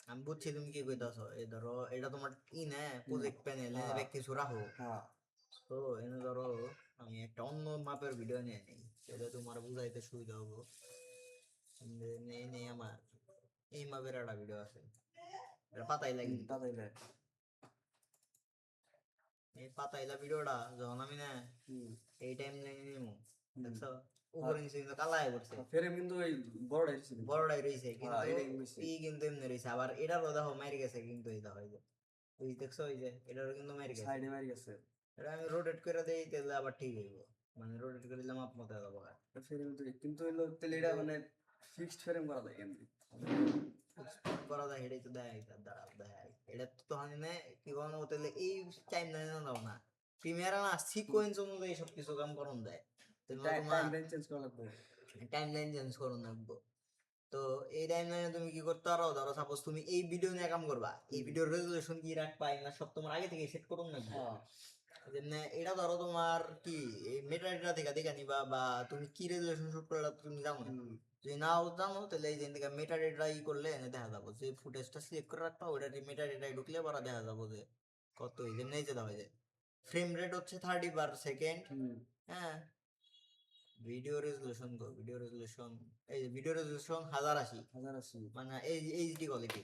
আমি বুঝছি তুমি কি কইতাছো এই ধরো এটা তোমার কি না প্রজেক্ট প্যানেল এনে কিছু রাখো তো এনে ধরো আমি একটা অন্য মাপের ভিডিও নিয়ে নেই সেটা তোমার বুঝাইতে সুবিধা হবো নেই আমার এই মাপের একটা ভিডিও আছে এটা পাতাইলা এই পাতাইলা ভিডিওটা যখন আমি না এই টাইম লাইনে নিমু দেখছো উপরে নিচে কিন্তু কালাই করছে ফ্রেম কিন্তু এই বড়টাই রইছে কিন্তু ই কিন্তু এমনি রইছে আবার এটারও দেখো মারি গেছে কিন্তু এই দেখো এই যে ওই দেখছো ওই যে এটারও কিন্তু মারি গেছে সাইডে মারি গেছে। এটা আমি রোটেট করে দেই তাহলে আবার ঠিক হইব মানে রোটেট করে দিলাম মাপ মতো যাবো ফ্রেম কিন্তু হইলো তাহলে এটা মানে ফিক্সড ফ্রেম করা যায় এমনি করা যায় এটাই তো দেয় দাঁড়াও দেয় এটা তো তখন না কি বলবো তাহলে এই টাইম লাইনে দাও না প্রিমিয়ার না সিকোয়েন্স অনুযায়ী সব কিছু কাম করুন দেয় টাইম লাইন চেঞ্জ করা লাগবে টাইম লাইন চেঞ্জ করুন লাগবো তো এই টাইম লাইনে তুমি কি করতে পারো ধরো সাপোজ তুমি এই ভিডিও নিয়ে কাম করবা এই ভিডিওর রেজুলেশন কি রাখবা না সব তোমার আগে থেকে সেট করুন লাগবে যেমনে এটা ধরো তোমার কি এই মেটা থেকে দেখে নিবা, বা তুমি কি রেজুলেশন শুট করলে তুমি জানো, যদি নাও জানো তাহলে এই যে মেটা ডেটা ই করলে এনে দেখা যাবো যে ফুটেজটা সিলেক্ট করে রাখবা, ওটা মেটা ডেটায় ঢুকলে পরে দেখা যাবো যে কত যেমনি এই যে দাও যে ফ্রেম রেট হচ্ছে 30/সেকেন্ড। হ্যাঁ, ভিডিও রেজুলেশন তো ভিডিও রেজুলেশন, এই যে ভিডিও রেজুলেশন 1080 1080 মানে এই এইচডি কোয়ালিটি।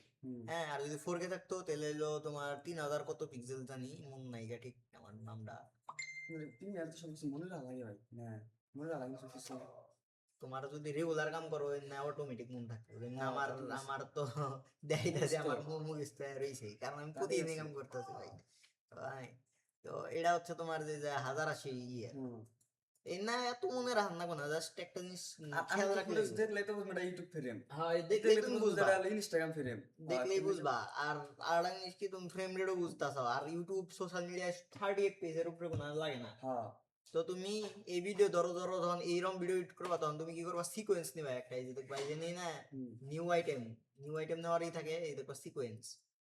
হ্যাঁ, আর যদি 4K থাকতো তাহলে হলো তোমার 3000 কত পিক্সেল জানি মন নাই গা ঠিক আমার নামটা। তুমি এত সব কিছু মনে রাখা লাগে ভাই, হ্যাঁ মনে রাখা লাগে সব কিছু। তোমার যদি রেগুলার কাম করো না অটোমেটিক মন থাকবে, যেমন হ্যাঁ, আমার automatic। আমার তো দেখাইতেছে মুখস্থ। আমার মুখস্থ রয়েছে, কারণ আমি তাতে প্রতিদিন আছে। কাম করতেছি ভাই। ভাই, তো এটা হচ্ছে তোমার যে যে 1080 ইয়ে, এই না এত মনে রাখার না কোনো, জাস্ট একটা জিনিস আমি খেয়াল তো রাখলে ফুটেজ দেখলে তো বুঝবো এটা ইউটিউব ফ্রেম, হয়, দেখলেই দেখলে তো তুমি বুঝবো বুঝবা, এটা ইনস্টাগ্রাম ফ্রেম। দেখলেই বুঝবা। আর আর একটা জিনিস কি, তুমি ফ্রেম রেটও বুঝতেছো, আর ইউটিউব সোশ্যাল মিডিয়ায় 30 FPS এর উপরে কোনো লাগে না। হ্যাঁ তো তুমি এই ভিডিও ধরো ধরো যখন এইরকম ভিডিও এডিট করবা, তখন তুমি কি করবা, সিকোয়েন্স নিবা একটা, এই যে দেখবা এই যে নেই না নিউ আইটেম, নিউ আইটেম নেওয়ারই থাকে, এই দেখবা সিকোয়েন্স,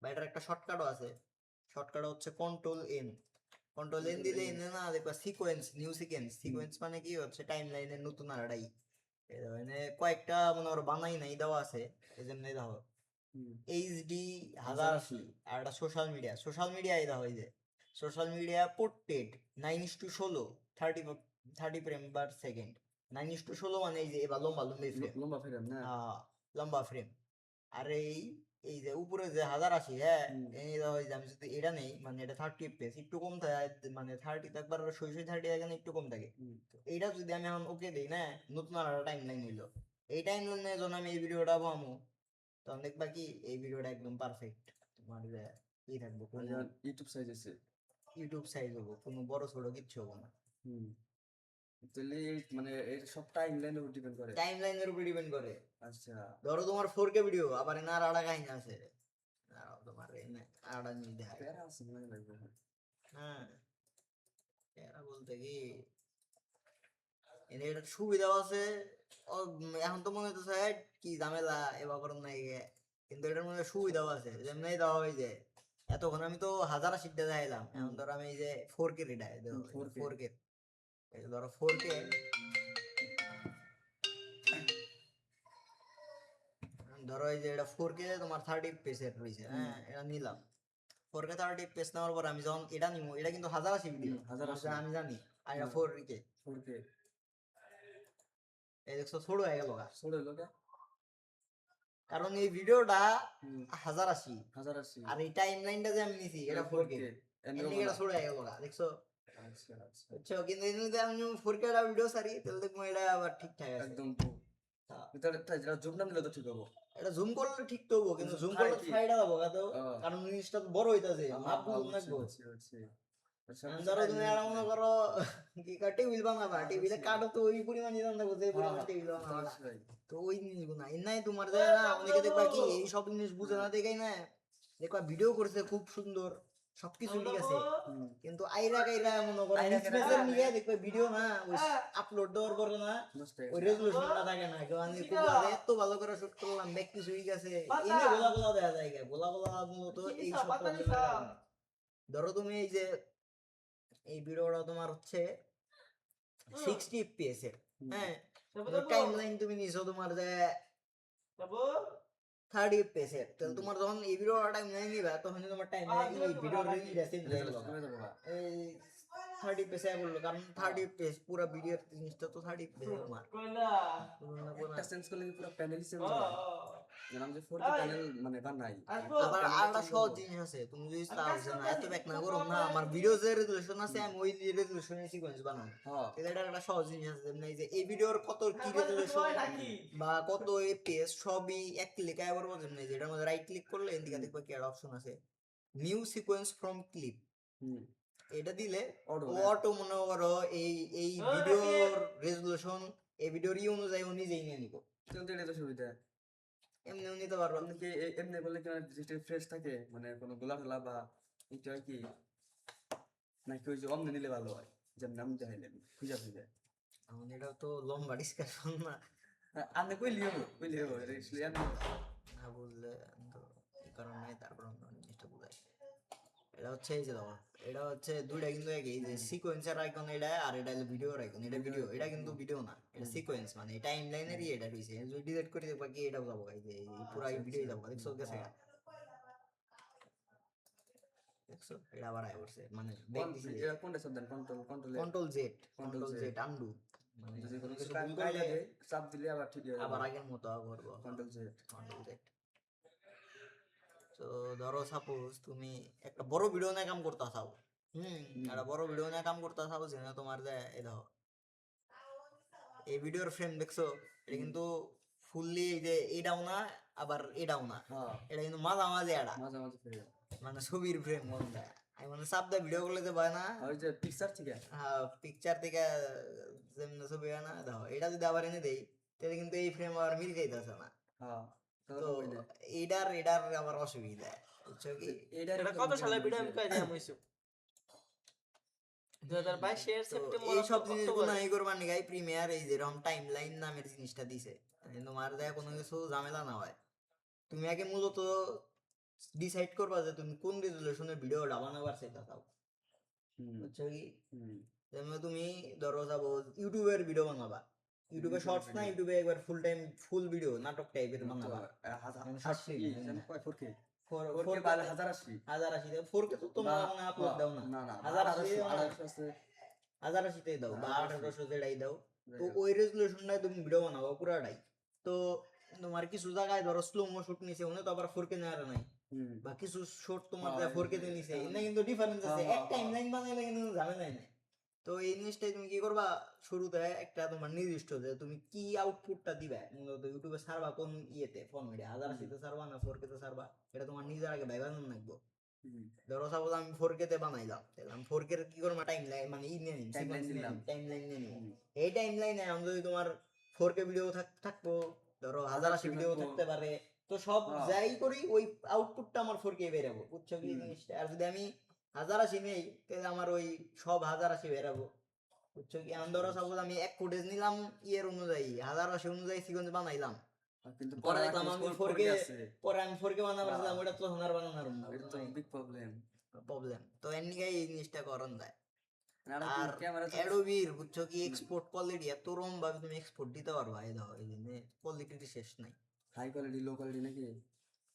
বা এটার একটা শর্টকাটও আছে, শর্টকাট হচ্ছে কন্ট্রোল এন দিলে এনে না দেখবা সিকোয়েন্স, নিউ সিকোয়েন্স। সিকোয়েন্স মানে কি হচ্ছে টাইম লাইনের নতুন আড়াই, মানে কয়েকটা মনে করো বানাই নাই দেওয়া আছে, এই জন্য দেখো এইচডি 1080। আর একটা সোশ্যাল মিডিয়ায় দেখো এই যে সোশ্যাল মিডিয়া পোর্ট্রেট 9:16 30 ফ্রেম/সেকেন্ড। 9:16 মানে এই যে এবার লম্বা লম্বি ফ্রেম, লম্বা ফ্রেম না। লম্বা ফ্রেম। আর এই এই যে উপরে যে 1080, হ্যাঁ, এই দেখো এই যে আমি যদি এটা নেই, মানে এটা 30 FPS একটু কম থাকে, মানে 30 একবার সই 30 থাকে না, একটু কম থাকে। তো এইটা যদি আমি এখন ওকে দিই না, নতুন আর টাইম লাইন হইলো, এই টাইম লাইনে যখন আমি এই ভিডিওটা বানাবো, তখন দেখবা কি এই ভিডিওটা একদম পারফেক্ট, তোমার যে ই থাকবো, কোনো ইউটিউব সাইজ আছে, ইউটিউব সাইজ হবো, কোনো বড় ছোট কিচ্ছু হবো না। তাহলে মানে এই সব টাইম লাইনের উপর ডিপেন্ড করে। টাইম লাইনের উপর ডিপেন্ড করে। আচ্ছা ধরো তোমার 4K ভিডিও, আবার এনে আর আড়া কাহিনী আছে, দাঁড়াও তোমার এনে আড়া জিনিস দেখা। প্যারা আছে মনে লাগবে। হ্যাঁ, এরা বলতে কি এনে একটা সুবিধাও আছে, এখন তো মনে হচ্ছে কি ঝামেলা এবার করুন নাই গে, কিন্তু এটার মধ্যে সুবিধাও আছে, যেমনি দেওয়া হয় যে এতক্ষণ আমি তো 1080 দেখাইলাম, এখন ধরো আমি এই যে 4K রেডাই 4K, এই যে ধরো 4K, ধরো এই যে এটা 4K তোমার 30 FPS এর রয়েছে, হ্যাঁ, এটা নিলাম 4K 30 FPS নেওয়ার পর আমি যখন এটা নিবো, এটা কিন্তু 1080 ভিডিও, 1080 আমি জানি, আর এটা 4K, 4K এই দেখছো ছোট হয়ে গেল, ছোট লোকে, কারণ এই ভিডিওটা 1080, 1080 আর এই টাইম লাইনটা যে আমি নিছি এটা 4K, এমনি এটা ছোট হয়ে গেল, দেখছো। আচ্ছা আচ্ছা বুঝছো, কিন্তু এই যদি আমি 4K ভিডিও সারি, তাহলে দেখবো এটা আবার ঠিকঠাক আছে। একদম হ্যাঁ। যেটা জুম না দিলে তো ঠিক হবো। এটা জুম করলে ঠিক তো হবো, কিন্তু জুম করলে কি? সাইড যাবো তো, কারণ জিনিসটা তো বড় হইতাছে, মাপ বুঝুন বুঝছি, লাগবো। বুঝছি, বুঝছি। ধরো তুমি আর মনে করো কি টেবিল বানাবা, টেবিলে কাঠও তো ওই পরিমাণ নিলাম দেখো, যে পরিমাণ টেবিল বানাবা, তো ওই জিনিসগুলো এর নাই তোমার যায় না, অনেকে দেখবা কি এই সব জিনিস বুঝে না দেখাই না, দেখবা ভিডিও করছে খুব সুন্দর সবকিছু ঠিক আছে, কিন্তু আইরা কাইরা মনে করো মিসম্যাচের নিয়ে দেখবে ভিডিও না ওই আপলোড দেওয়ার পরে না ওই রেজুলেশনটা থাকে না, কেউ আমি খুব এত ভালো করে শুট করলাম ব্যাক কিছু হয়ে গেছে, এনে গোলা গোলা দেওয়া যায়, গোলা গোলা মূলত এই সব প্রবলেমের কারণে। ধরো তুমি এই যে এই ভিডিওটা তোমার হচ্ছে 60 FPS এর, হ্যাঁ, টাইম লাইন তুমি নিছো তোমার যে 30 FPS এর, তাহলে তোমার যখন এই ভিডিওটা টাইম লাইন নিবা, তখন তোমার টাইম লাইন এই ভিডিওর রেঞ্জটা চেঞ্জ হয়ে গেল, এই 30 FPS এ বললো, কারণ 30 FPS পুরো ভিডিওর জিনিসটা তো 30 FPS তোমার একটা সেন্স করলে পুরো প্যানেল চেঞ্জ হয়, যেন আমি যে 4K প্যানেল মানে বানাই। আবার আরেকটা সহজ জিনিস আছে, তুমি যদি চাও যে না এত ব্যাক না করো না, আমার ভিডিও যে রেজুলেশন আছে আমি ওই রেজুলেশনে সিকোয়েন্স বানাবো, এটা একটা সহজ জিনিস আছে, যেমন এই যে এই ভিডিওর কত কি রেজুলেশন বা কত এফপিএস সবই এক ক্লিকে আবার বলছেন, না যেটার মধ্যে রাইট ক্লিক করলে এদিকে দেখবে কি একটা অপশন আছে নিউ সিকোয়েন্স ফ্রম ক্লিপ, এটা দিলে অটো মনে করো এই এই ভিডিওর রেজুলেশন এই ভিডিওর অনুযায়ী ও নিজেই নিয়ে নিব, চলতে এটা তো সুবিধা। এমনিও নিতে পারবো। আপনি কি এমনি বললে কি জিনিসটা ফ্রেশ থাকে, মানে কোনো গোলা টোলা বা একটু হয় কি, নাকি ওই যে অমনি নিলে ভালো হয়, যেমন নাম দেখাইলেন খুঁজা খুঁজা। আমাদের এটা তো লম্বা ডিসকাশন না, আপনি কইলিও এটা আসলে আমি না বুঝলে তো এই কারণে তারপর আমরা জিনিসটা বুঝাই। এটা হচ্ছে এই যে দেখো, এটা হচ্ছে দুইটা কিন্তু একই, এই যে সিকোয়েন্সের আইকন এটা, আর এটা হলো ভিডিওর আইকন, এটা ভিডিও, এটা কিন্তু ভিডিও না, এটা সিকোয়েন্স, মানে টাইম লাইনেরই এটা রইছে। যদি ডিলিট করে দেখবা কি এটা যাবো, এই যে এই পুরো ভিডিও যাবো, দেখছো গেছে গা? দেখছো এটা আবার আয় করছে, মানে ব্যাক দিছে, এটা কোনটা শব্দ control control control Z undo, মানে যদি কোনো কিছু ভুল কাইলা করলে দেয় চাপ দিলে আবার ঠিক হয়ে আবার যাবে আগের মতো করবো, কন্ট্রোল জেড। Control Z. তো ধরো সাপোজ তুমি একটা বড় ভিডিও নিয়ে কাম করতে চাও, একটা বড় ভিডিও নিয়ে কাম করতে চাও, যেখানে তোমার যে এই দেখো এই ভিডিওর ফ্রেম দেখছো, এটা কিন্তু ফুললি এই যে এটাও না আবার এটাও না, হ্যাঁ এটা কিন্তু মাঝামাঝি এটা, মাঝে মাঝে ফিরে মানে ছবির ফ্রেম কোনটা, আমি মানে চাপ দেয় ভিডিও গুলো যে পায় না, ওই যে পিকচার থেকে পিকচার থেকে যেমন ছবি হয় না, দেখো এটা যদি আবার এনে দেই, তাহলে কিন্তু এই ফ্রেম আবার মিল খাইতেছে না। হ্যাঁ তো এটার আবার অসুবিধা, বুঝছো কি? এটা কত সালে ভিডিও আমি কই দিলাম হইছো 2022 এর তো সেপ্টেম্বর এই সব জিনিসগুলো অক্টোবর। নাই করবার নিগাই প্রিমিয়ার এই যেরকম টাইমলাইন নামের জিনিসটা দিছে, তোমার দেয় কোনো কিছু ঝামেলা না হয়। তুমি আগে মূলত ডিসাইড করবা যে তুমি কোন রেজুলেশনের ভিডিওটা বানাবার সেটা চাও, বুঝছো কি? যেমন তুমি ধরো যাবো ইউটিউবের ভিডিও বানাবা, ইউটিউবে শর্টস না, ইউটিউবে একবার ফুল টাইম ফুল ভিডিও নাটক টাইপের বানাবা, শর্ট ফিল্ম 4K 4K বালে 1080 1080 4K তো তোমরা মানে আপলোড দাও না, না না 1080 আছে 1080 দাও বা 1800 যেটাই দাও, তো যাই হোক। ওই রেজুলেশনটাই তুমি ভিডিও বানাবো পুরাটাই। তো তোমার কিছু জায়গায় ধরো স্লো মো শুট নিছে, ওনে তো আবার 4K নেওয়ার নাই, বা কিছু শট তোমার হ্যাঁ, 4K তে নিছে, এনে কিন্তু ডিফারেন্স আছে, এক টাইমলাইন বানাইলে কিন্তু ঝামেলা নাই। তো এই জিনিসটাই তুমি কি করবা, শুরুতে একটা তোমার নির্দিষ্ট যে তুমি কি আউটপুটটা দিবা, মূলত ইউটিউবে ছাড়বা কোন ইয়েতে ফরম্যাটে, 1080 তে ছাড়বা না 4K তে ছাড়বা, এটা তোমার নিজের আগে ভাইবা লাগবে। ধরো সাপোজ আমি 4K তে বানাইলাম, তাহলে আমি 4K এর কি করবো, টাইম লাইন মানে ই নিয়ে নিই, Timeline নিলাম। টাইম লাইন নিয়ে নিই। এই টাইম লাইনে আমি যদি তোমার 4K ভিডিও থাকবো, ধরো 1080 ভিডিও থাকবো। থাকতে পারে, তো সব হ্যাঁ। যাই করি ওই আউটপুটটা আমার 4K বেরাবো, বুঝছো কি জিনিসটা? আর যদি আমি 1080 নেই, তাহলে আমার ওই সব 1080 বেরাবো, বুঝছো কি? এখন ধরো সাপোজ আমি এক ফুটেজ নিলাম ইয়ের অনুযায়ী 1080 অনুযায়ী সিকোয়েন্স বানাইলাম, কিন্তু পরে দেখলাম আমি 4K, আছে পরে আমি 4K বানাবার হ্যাঁ। ওটা তো আর বানানোর এটা তো বিগ প্রবলেম প্রবলেম। তো এর নিয়ে এই জিনিসটা করন যায়। আর আর ক্যামেরা তো অ্যাডোবির বুঝছো কি এক্সপোর্ট কোয়ালিটি এত রকম ভাবে তুমি এক্সপোর্ট দিতে পারবা, এই দেখো এই জন্য কোয়ালিটির শেষ নাই, হাই কোয়ালিটি লো কোয়ালিটি নাকি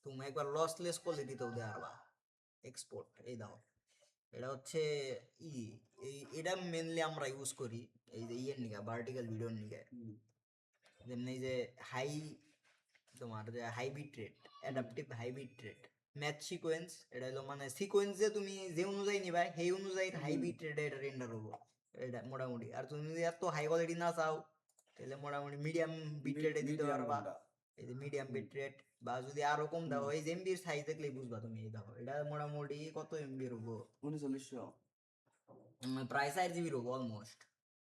তুমি একবার লসলেস কোয়ালিটিতেও দেওয়া পারবা এক্সপোর্ট। এই দাও, এটা হচ্ছে ই এটা মেনলি আমরা ইউজ করি এই যে ইয়ের নিগা, ভার্টিক্যাল ভিডিওর নিগা, যেমন এই যে হাই, তোমার যে high bit rate, adaptive high bit rate, match sequence, এটা হলো মানে সিকোয়েন্স যে তুমি যে অনুযায়ী নিবা সেই অনুযায়ী হাই বিট রেটে এটা রেন্ডার হবো, এটা মোটামুটি। আর তুমি যদি এত হাই কোয়ালিটি না চাও, তাহলে মোটামুটি মিডিয়াম বিট রেটে দিতে পারবা, এই যে মিডিয়াম বিট রেট। বা যদি আরো কম দাও, এই যে এমবির সাইজ দেখলেই বুঝবা তুমি, এই দেখো এটা মোটামুটি কত এমবির হবো, 3900 প্রায় 4 জিবি হবো অলমোস্ট,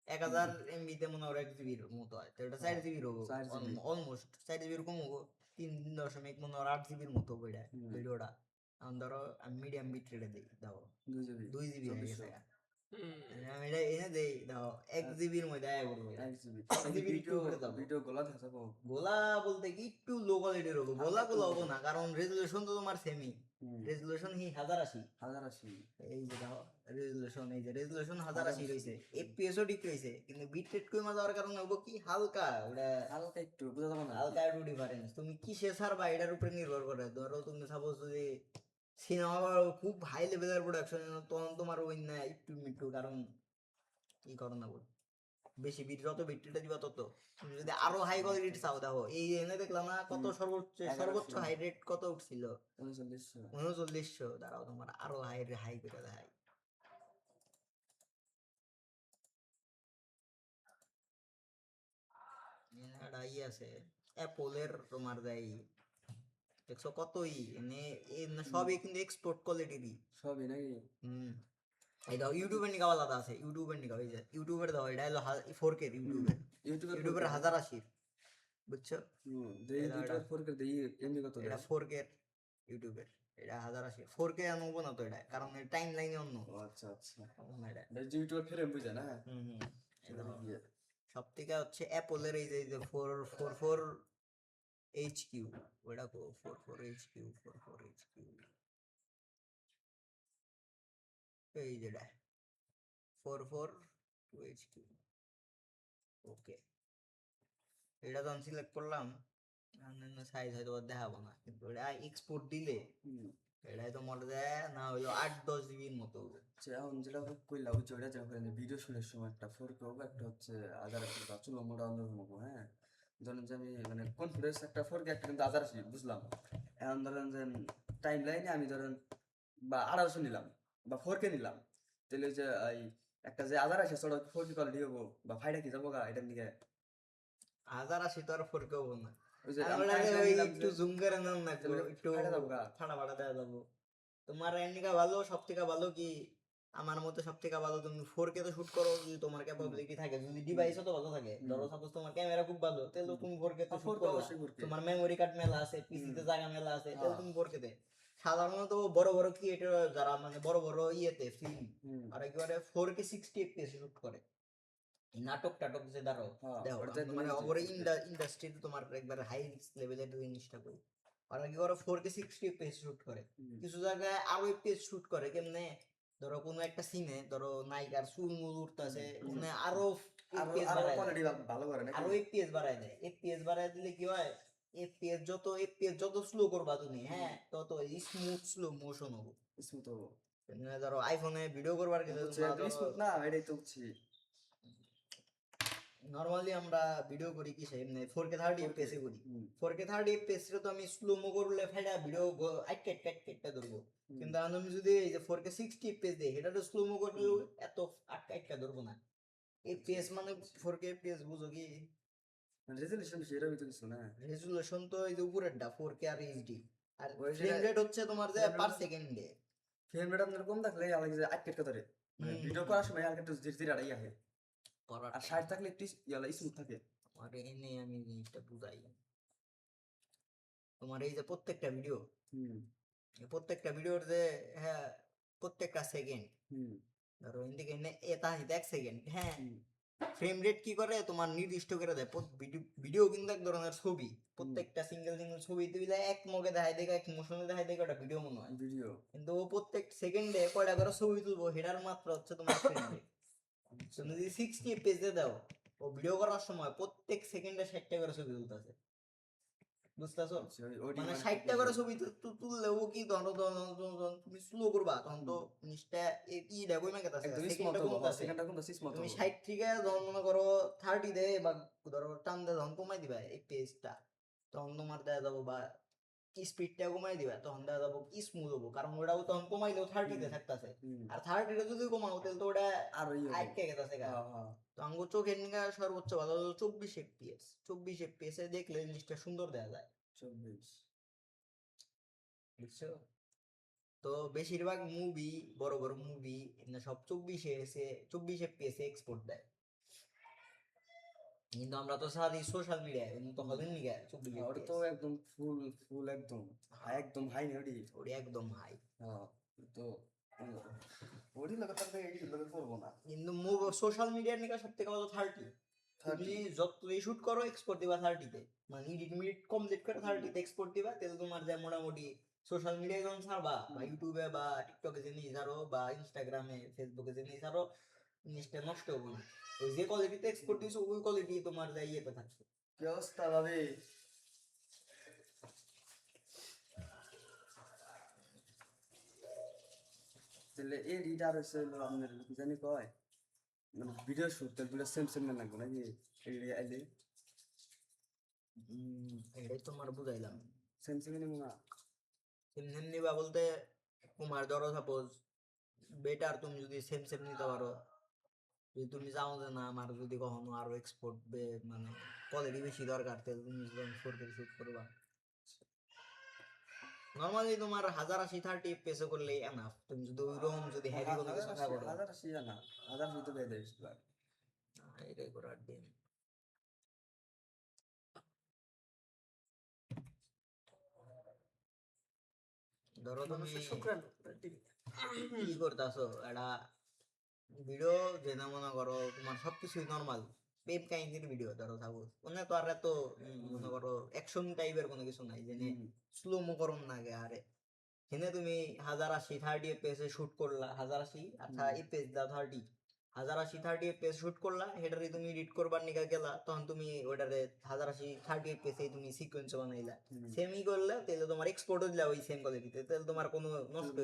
1000 MB তে মনে হয় 1 জিবির মতো হয়, তো এটা 4 জিবি হবো 4 GB অলমোস্ট, 4 জিবি কম হবো, 3 দশমিক মনে হয় 8 জিবির মতো হবো এটা ভিডিওটা। এখন ধরো আমি মিডিয়াম বিট রেটে দিই, দেখো 2 GB 2 জিবি হয়ে গেছে। 2400 আমি এটা এনে দেই, দেখো 1 জিবির মধ্যে আয় করবো, 1 GB 1 জিবির একটু উপরে যাবো। ভিডিও গোলা দেখাবো গোলা বলতে কি একটু লো কোয়ালিটির হবো, গোলা গোলা হবো না, কারণ রেজুলেশন তো তোমার সেমি, রেজুলেশন হি 1080, 1080 এই যে দেখো রেজুলেশন, এই যে রেজুলেশন 1080 রইছে, এফপিএস ও ঠিক রইছে, কিন্তু বিট রেট কমে যাওয়ার কারণে হবো কি হালকা ওটা, হালকা একটু বুঝা যাবে না হালকা একটু ডিফারেন্স। তুমি কিসে ছাড়বা এটার উপরে নির্ভর করে, ধরো তুমি সাপোজ যদি সিনেমা খুব হাই লেভেলের প্রোডাকশন, তখন তোমার ওই না একটু একটু, কারণ কি করো না বল, বেশি বিট, যত বিট রেটে দিবা তত। তুমি যদি আরো হাই কোয়ালিটি চাও, দেখো এই এনে দেখলাম না কত সর্বোচ্চ হাই রেট কত উঠছিল, 3900 3900। দাঁড়াও তোমার আরো হাই হাই করে দেয়, একটা ই আছে অ্যাপলের, তোমার দেয় দেখছো কতই এনে, সবই কিন্তু এক্সপোর্ট কোয়ালিটিরই। সবই নাকি এই দাও ইউটিউবের নিকা আলাদা আছে, ইউটিউবের নিকা, ওই যে ইউটিউবের দাও, এটা হলো 4K ইউটিউবের, ইউটিউবের 1080, বুঝছো? দেই দুটো 4K দেই এমবি কত এটা 4K ইউটিউবের, এটা 1080, 4K আনবো না তো এটা, কারণ টাইম লাইনে অন্য। আচ্ছা আচ্ছা এটা ইউটিউব ফ্রেম বুঝা না সব থেকে হচ্ছে অ্যাপলের এই যে 444HQ, ওটা 44HQ 44HQ এই যেটা 442HQ। ওকে, এটা যখন সিলেক্ট করলাম সাইজ হয়তো আর দেখাবো না, কিন্তু এটা এক্সপোর্ট দিলে এটাই তো মনে যায় না হইলো 8-10 জিবির মতো হবে। এখন যেটা কইলা ওই ওইটা যেটা করেন ভিডিও শুটের সময় একটা 4K হোক, একটা হচ্ছে আদার একটা চুলো মোটা অন্যরকম হবো। হ্যাঁ, ধরেন যে আমি মানে কনফিডেন্স একটা 4K একটা কিন্তু আদার আসি বুঝলাম। এখন ধরেন যে টাইম লাইনে আমি ধরেন বা 1800 নিলাম বা 4K নিলাম, তাহলে ওই যে এই একটা যে আদার আসে সেটা 4K কোয়ালিটি হবো বা ফাইটা কি যাবো গা এটার দিকে 1080 তো আর 4K হবো না। ওই যে আমি আমি ওটাকে timeline ওই নিলাম একটু যে জুম করে নেন না, তাহলে একটু ফাইটা যাবো গা। ফাটা ফাটা দেওয়া যাবো। তোমার এন্ডিকা ভালো, সব থেকে ভালো কি আমার মতে সব থেকে ভালো তুমি 4K তে শুট করো যদি তোমার ক্যাপাবিলিটি থাকে, যদি ডিভাইসও তো ভালো থাকে। ধরো সাপোজ তোমার ক্যামেরা খুব ভালো, তাহলে তো তুমি 4K তে শুট 4K করো। অবশ্যই 4K। তোমার মেমোরি কার্ড মেলা আছে, পিসি তে জায়গা মেলা আছে, তাহলে হ্যাঁ। তুমি 4K তে। সাধারণত বড় বড় ক্রিয়েটর যারা মানে বড় বড় ইয়েতে ফিল্ম আর একেবারে 4K 60 FPS শুট করে, নাটক টাটক যে ধরো হ্যাঁ, দেখো ওটাতে একদম মানে HD ওপরে 4K ইন্ডাস্ট্রিতে তোমার একবার হাই লেভেলের জিনিসটা করি। ওরা কি করে 4K 60 FPS শুট করে। কিছু জায়গায় আরো FPS শুট করে কেমনে, ধরো কোনো একটা সিনে ধরো নায়িকার চুল মুল উঠতেছে, মানে আরো আরো FPS আরো বাড়ায় কোয়ালিটি দেয়, ভালো করে নাকি? আরো FPS বাড়ায় দেয়। FPS বাড়ায় দিলে কি হয়, FPS যত স্লো করবা তুমি, হ্যাঁ, তত স্মুথ স্লো মোশন হবে। স্মুথ হবো মানে ধরো আইফোনে ভিডিও করবার গেলে হচ্ছে তোমরা একদম ধরো স্মুথ না, এটাই তো হচ্ছে নরমালি আমরা ভিডিও করি কি সেই মানে 4K 30 FPS এ করি। 4K 30 FPS এ তো আমি স্লো মো করলে ফাইডা ভিডিও আটকে আটকে আটকে আটকে ধরবো। কিন্তু আমি যদি এই যে 4K 60 FPS দেই, এটা তো স্লো মো করলে এত আটকে আটকে ধরবো না। FPS মানে 4K FPS বুঝো কি? রেজলিউশন সেটা ভিতরে কিছু না। রেজুলেশন তো এই যে উপরেরটা 4K আর এইচডি, আর ওই ফ্রেম যেটা রেট হচ্ছে তোমার যে পার সেকেন্ডে। ফ্রেম রেট আপনার কম থাকলে আলাদা যে আটকে ধরে, মানে ভিডিও করার সময় আর একটু ধীরে ধীরে আড়াই আসে, আর সাইড থাকলে একটু ইয়ালা স্মুথ থাকে। আর এনে আমি জিনিসটা বুঝাই, তোমার এই যে প্রত্যেকটা ভিডিওর যে, হ্যাঁ, প্রত্যেকটা সেকেন্ড ধরো এদিকে এটা 1 সেকেন্ড, হ্যাঁ, ফ্রেম রেট কি করে তোমার নির্দিষ্ট করে দেয়। ভিডিও কিন্তু এক ধরনের ছবি, প্রত্যেকটা সিঙ্গেল সিঙ্গেল ছবি তুলে এক মগে দেখায় দেখে, এক মোশনে দেখায় দেখে, ওটা ভিডিও মনে হয় ভিডিও কিন্তু ও প্রত্যেক সেকেন্ডে কয়টা করে ছবি তুলবো সেটার মাত্রা হচ্ছে তোমার ফ্রেম রেট। তুমি যদি 60 FPS এ দাও, ও ভিডিও করার সময় প্রত্যেক সেকেন্ডে 60টা করে ছবি তুলতেছে, বুঝতেছো? মানে 60টা করে ছবি তুললেও কি ধরো তুমি স্লো করবা তখন তো জিনিসটা ই দেখো না কেতাছে, একদম স্মুথ সেকেন্ডটা হবো, কমতাছে। সেকেন্ডটা কিন্তু স্মুথ তুমি হবো। 60 থেকে যখন মনে করো 30 দে বা ধরো টান দে, তখন কমাই দিবা এই পেজটা, তখন তোমার দেখা যাবো বা স্পিডটা কমাই দিবা, তখন দেখা যাবো স্মুথ হবো, কারণ ওটাও তখন কমাইলেও 30 তে থাকতেছে। আর 30 তে যদি কমাও তাহলে তো ওটা আর ইয়ে আটকে গেছে গা। হ্যাঁ তো আঙ্গু চোখের নিগা সর্বোচ্চ ভালো হলো 24 FPS। 24 FPS এ দেখলে জিনিসটা সুন্দর দেখা যায়, 24 বুঝছো? তো বেশিরভাগ মুভি, বড় বড় মুভি সব 24 FPS এক্সপোর্ট দেয়, কিন্তু আমরা তো সারি সোশ্যাল মিডিয়ায় তো হলেন নি গা 24 ওটা তো FPS একদম ফুল ফুল একদম একদম হাই নেই ওটা একদম হাই। হ্যাঁ, তো ওটি লোক তারপরে এই লোক করবো না। কিন্তু সোশ্যাল মিডিয়ার নিকা সব থেকে ভালো 30। তুমি 30 যতই শুট করো এক্সপোর্ট দিবা 30 তে, মানে এডিট মিনিট কমপ্লিট করে 30 তে এক্সপোর্ট দিবা, তাহলে তোমার যা মোটামুটি সোশ্যাল মিডিয়ায় যখন ছাড়বা বা ইউটিউবে বা টিকটকে যে নিয়ে ছাড়ো বা ইনস্টাগ্রামে ফেসবুকে যে নিয়ে ছাড়ো, জিনিসটা নষ্ট হবে না। ওই যে কোয়ালিটিতে এক্সপোর্ট দিছো ওই কোয়ালিটি তোমার যা ইয়েতে থাকছে। কি অবস্থা ভাবে? তাহলে এই রিডার হচ্ছে হলো আপনার কি জানি কয়, মানে ভিডিও শুট তাহলে দুটো সেম সেম না লাগবে নাকি এই আইলে এটাই তোমার বুঝাইলাম। সেম সেম নেবো না? সেম নিবা বলতে তোমার ধরো সাপোজ বেটার তুমি যদি সেম সেম নিতে পারো, যদি তুমি চাও যে না আমার যদি কখনো আরো এক্সপোর্ট মানে কোয়ালিটি বেশি দরকার, তাহলে তুমি যখন 4K শুট করবা, নর্মালি তোমার 1080 30 FPS করলেই এনাফ। তুমি যদি ওইরকম যদি হেভি কোনো কিছু না করো, হাজার আশি না, হাজার আশি তো পেয়ে দেয় এটাই করার দিন। ধরো তুমি শুক্রান কি করতেছো, একটা ভিডিও যেটা মনে করো তোমার সবকিছুই নর্মাল প্রেম কাহিনীর ভিডিও ধরো সাপোজ, মানে তো আর এত মনে করো অ্যাকশন টাইপের কোনো কিছু নাই, যে স্লো মো করুন না আগে আরে এখানে তুমি 1080 30 fps এ শুট করলা 1080 আর fps দাও 30 1080 30 fps শুট করলা এটারে তুমি এডিট করবার নিকা গেলা তখন তুমি ওটারে 1080 30 fps এ তুমি সিকোয়েন্স বানাইলা সেমই করলে তাহলে তোমার এক্সপোর্টও দিলা ওই সেম কোয়ালিটিতে তাহলে তোমার কোনো নষ্ট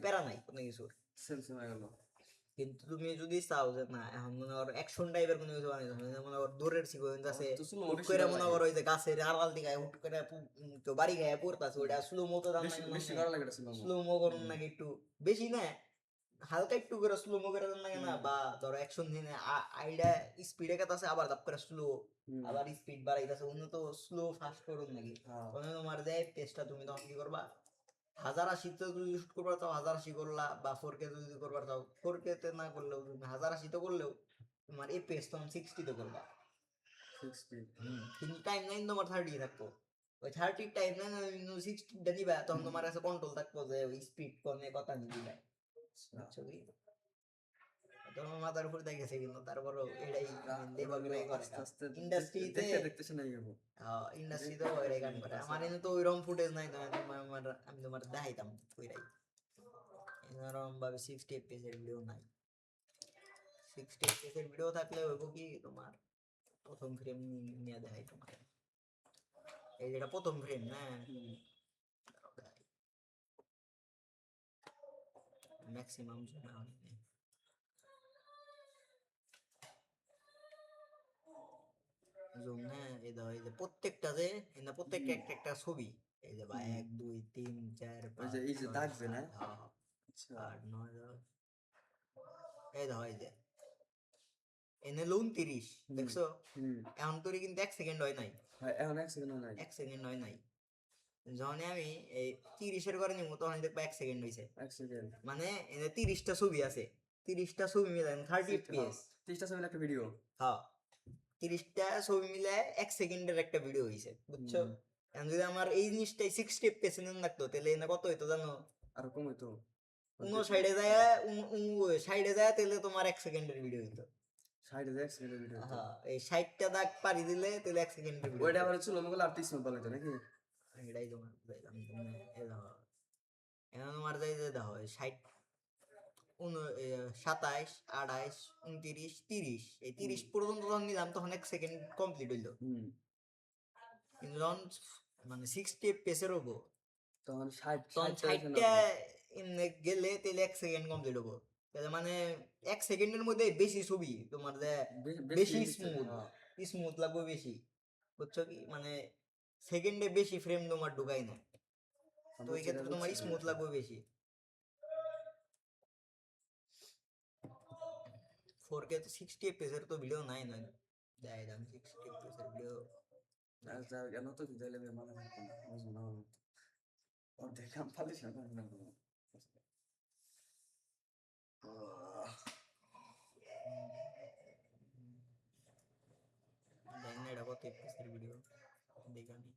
প্যারা নাই কোনো কিছু সেম সেম হয়ে গেল। কিন্তু তুমি যদি চাও যে না এখন মনে করো অ্যাকশন টাইপের কোনো কিছু বানাইতে হবে মনে করো দূরের সিকোয়েন্স আছে তো slow হুট বেশি করে করা মনে লাগে। করো ওই যে গাছের আড়াল দিকে হুট করে কেউ বাড়ি গায়ে পড়তাছে ওটা স্লো মতো বেশি বেশি করা লাগে এটা ছিল স্লো মো করুন নাকি একটু বেশি না হালকা একটু করে স্লো মো করে দেন নাকি না বা ধরো অ্যাকশন দিনে আইডা স্পিডে কাটাছে আবার দাপ করে স্লো আবার স্পিড বাড়াইতেছে অন্য তো স্লো ফাস্ট করুন নাকি তখন তোমার দেয় পেজটা তুমি তখন কি করবা 1080 তে যদি শুট করবার চাও 1080 করলা বা 4K যদি করবার চাও 4K তে না করলেও তুমি 1080 তে করলেও তোমার এই পেজ তখন 60 তে করবা 60 কিন্তু টাইম লাইন তোমার 30 থাকবো ওই 30 টাইম লাইন 60 টা নিবা তখন তোমার কাছে কন্ট্রোল থাকবো যে ওই স্পিড কমে কথা নিবি বুঝছো কি তোমার মাথার উপর দেখেছে কিন্তু তারপরও এটাই লেবাগুলাই করে আস্তে আস্তে ইন্ডাস্ট্রিতে দেখতে দেখতে শুনে যাবো। ইন্ডাস্ট্রিতে ওইরাই গান করে আমার এনে তো ওইরকম ফুটেজ নাই তো আমি তোমার দেখাইতাম ওইরাই এরকম ভাবে 60 fps এর ভিডিও নাই 60 fps এর ভিডিও থাকলে হইব কি তোমার প্রথম ফ্রেম নিয়ে দেখাই তোমার এই যেটা প্রথম ফ্রেম না ম্যাক্সিমাম জুম হ্যাঁ এই দাও এই যে প্রত্যেকটা যে প্রত্যেকটা একটা একটা ছবি এই যে ভাই 1 2 3 4 ওই যে 5 এই যে দাগবে না? আচ্ছা 8 9 10 এই দাও এই যে এনে 29 দেখছো এখন তোর কিন্তু 1 সেকেন্ড হয় নাই হ্যাঁ এখন 1 সেকেন্ড নাই 1 সেকেন্ড হয় নাই যখন আমি এই 30 এর করে নিব তখন দেখবা 1 সেকেন্ড হইছে 1 সেকেন্ড মানে এনে 30টা ছবি আছে 30টা ছবি মিলান 30 fps 30টা সেকেন্ড একটা ভিডিও হ্যাঁ 30টা ছবি মিলে 1 সেকেন্ডের একটা ভিডিও হইছে বুঝছো এখন যদি আমার এই জিনিসটাই 60 fps এ লাগতো তাহলে এনে কত হইতো জানো আর কম হইতো উনো সাইডে যায় সাইডে যায় তাহলে তোমার 1 সেকেন্ডের ভিডিও হইতো 60 1 সেকেন্ডের ভিডিও হইতো। হ্যাঁ এই 60টা দাগ পারি দিলে তাহলে 1 সেকেন্ডের ভিডিও ওইটা আবার ছিল মনে আর 30 মিনিট ভালো হইতো নাকি? এটাই তোমার বুঝাইলাম তুমি এ দাও এখন তোমার যাই যে দাও 60 27 28 29 30 এই 30 পর্যন্ত যখন নিলাম তখন 1 সেকেন্ড কমপ্লিট হইলো কিন্তু যখন মানে 60 fps এর হবো তখন 60 তখন 60টা গেলে তাহলে 1 সেকেন্ড কমপ্লিট হবো তাহলে মানে 1 সেকেন্ডের মধ্যে বেশি ছবি তোমার যে বেশি স্মুথ লাগবে বেশি বুঝছো কি মানে সেকেন্ডে বেশি ফ্রেম তোমার ঢুকাই না তো এই ক্ষেত্রে তোমার স্মুথ লাগবে বেশি 4K তো 60 fps এর তো ভিডিও নাই না দেয় দাম 60 fps এর ভিডিও আচ্ছা কেন তো দিলে মানে বুঝো না আর দেখাম পালিশ না না দেন না এটা কত fps এর ভিডিও দেখানি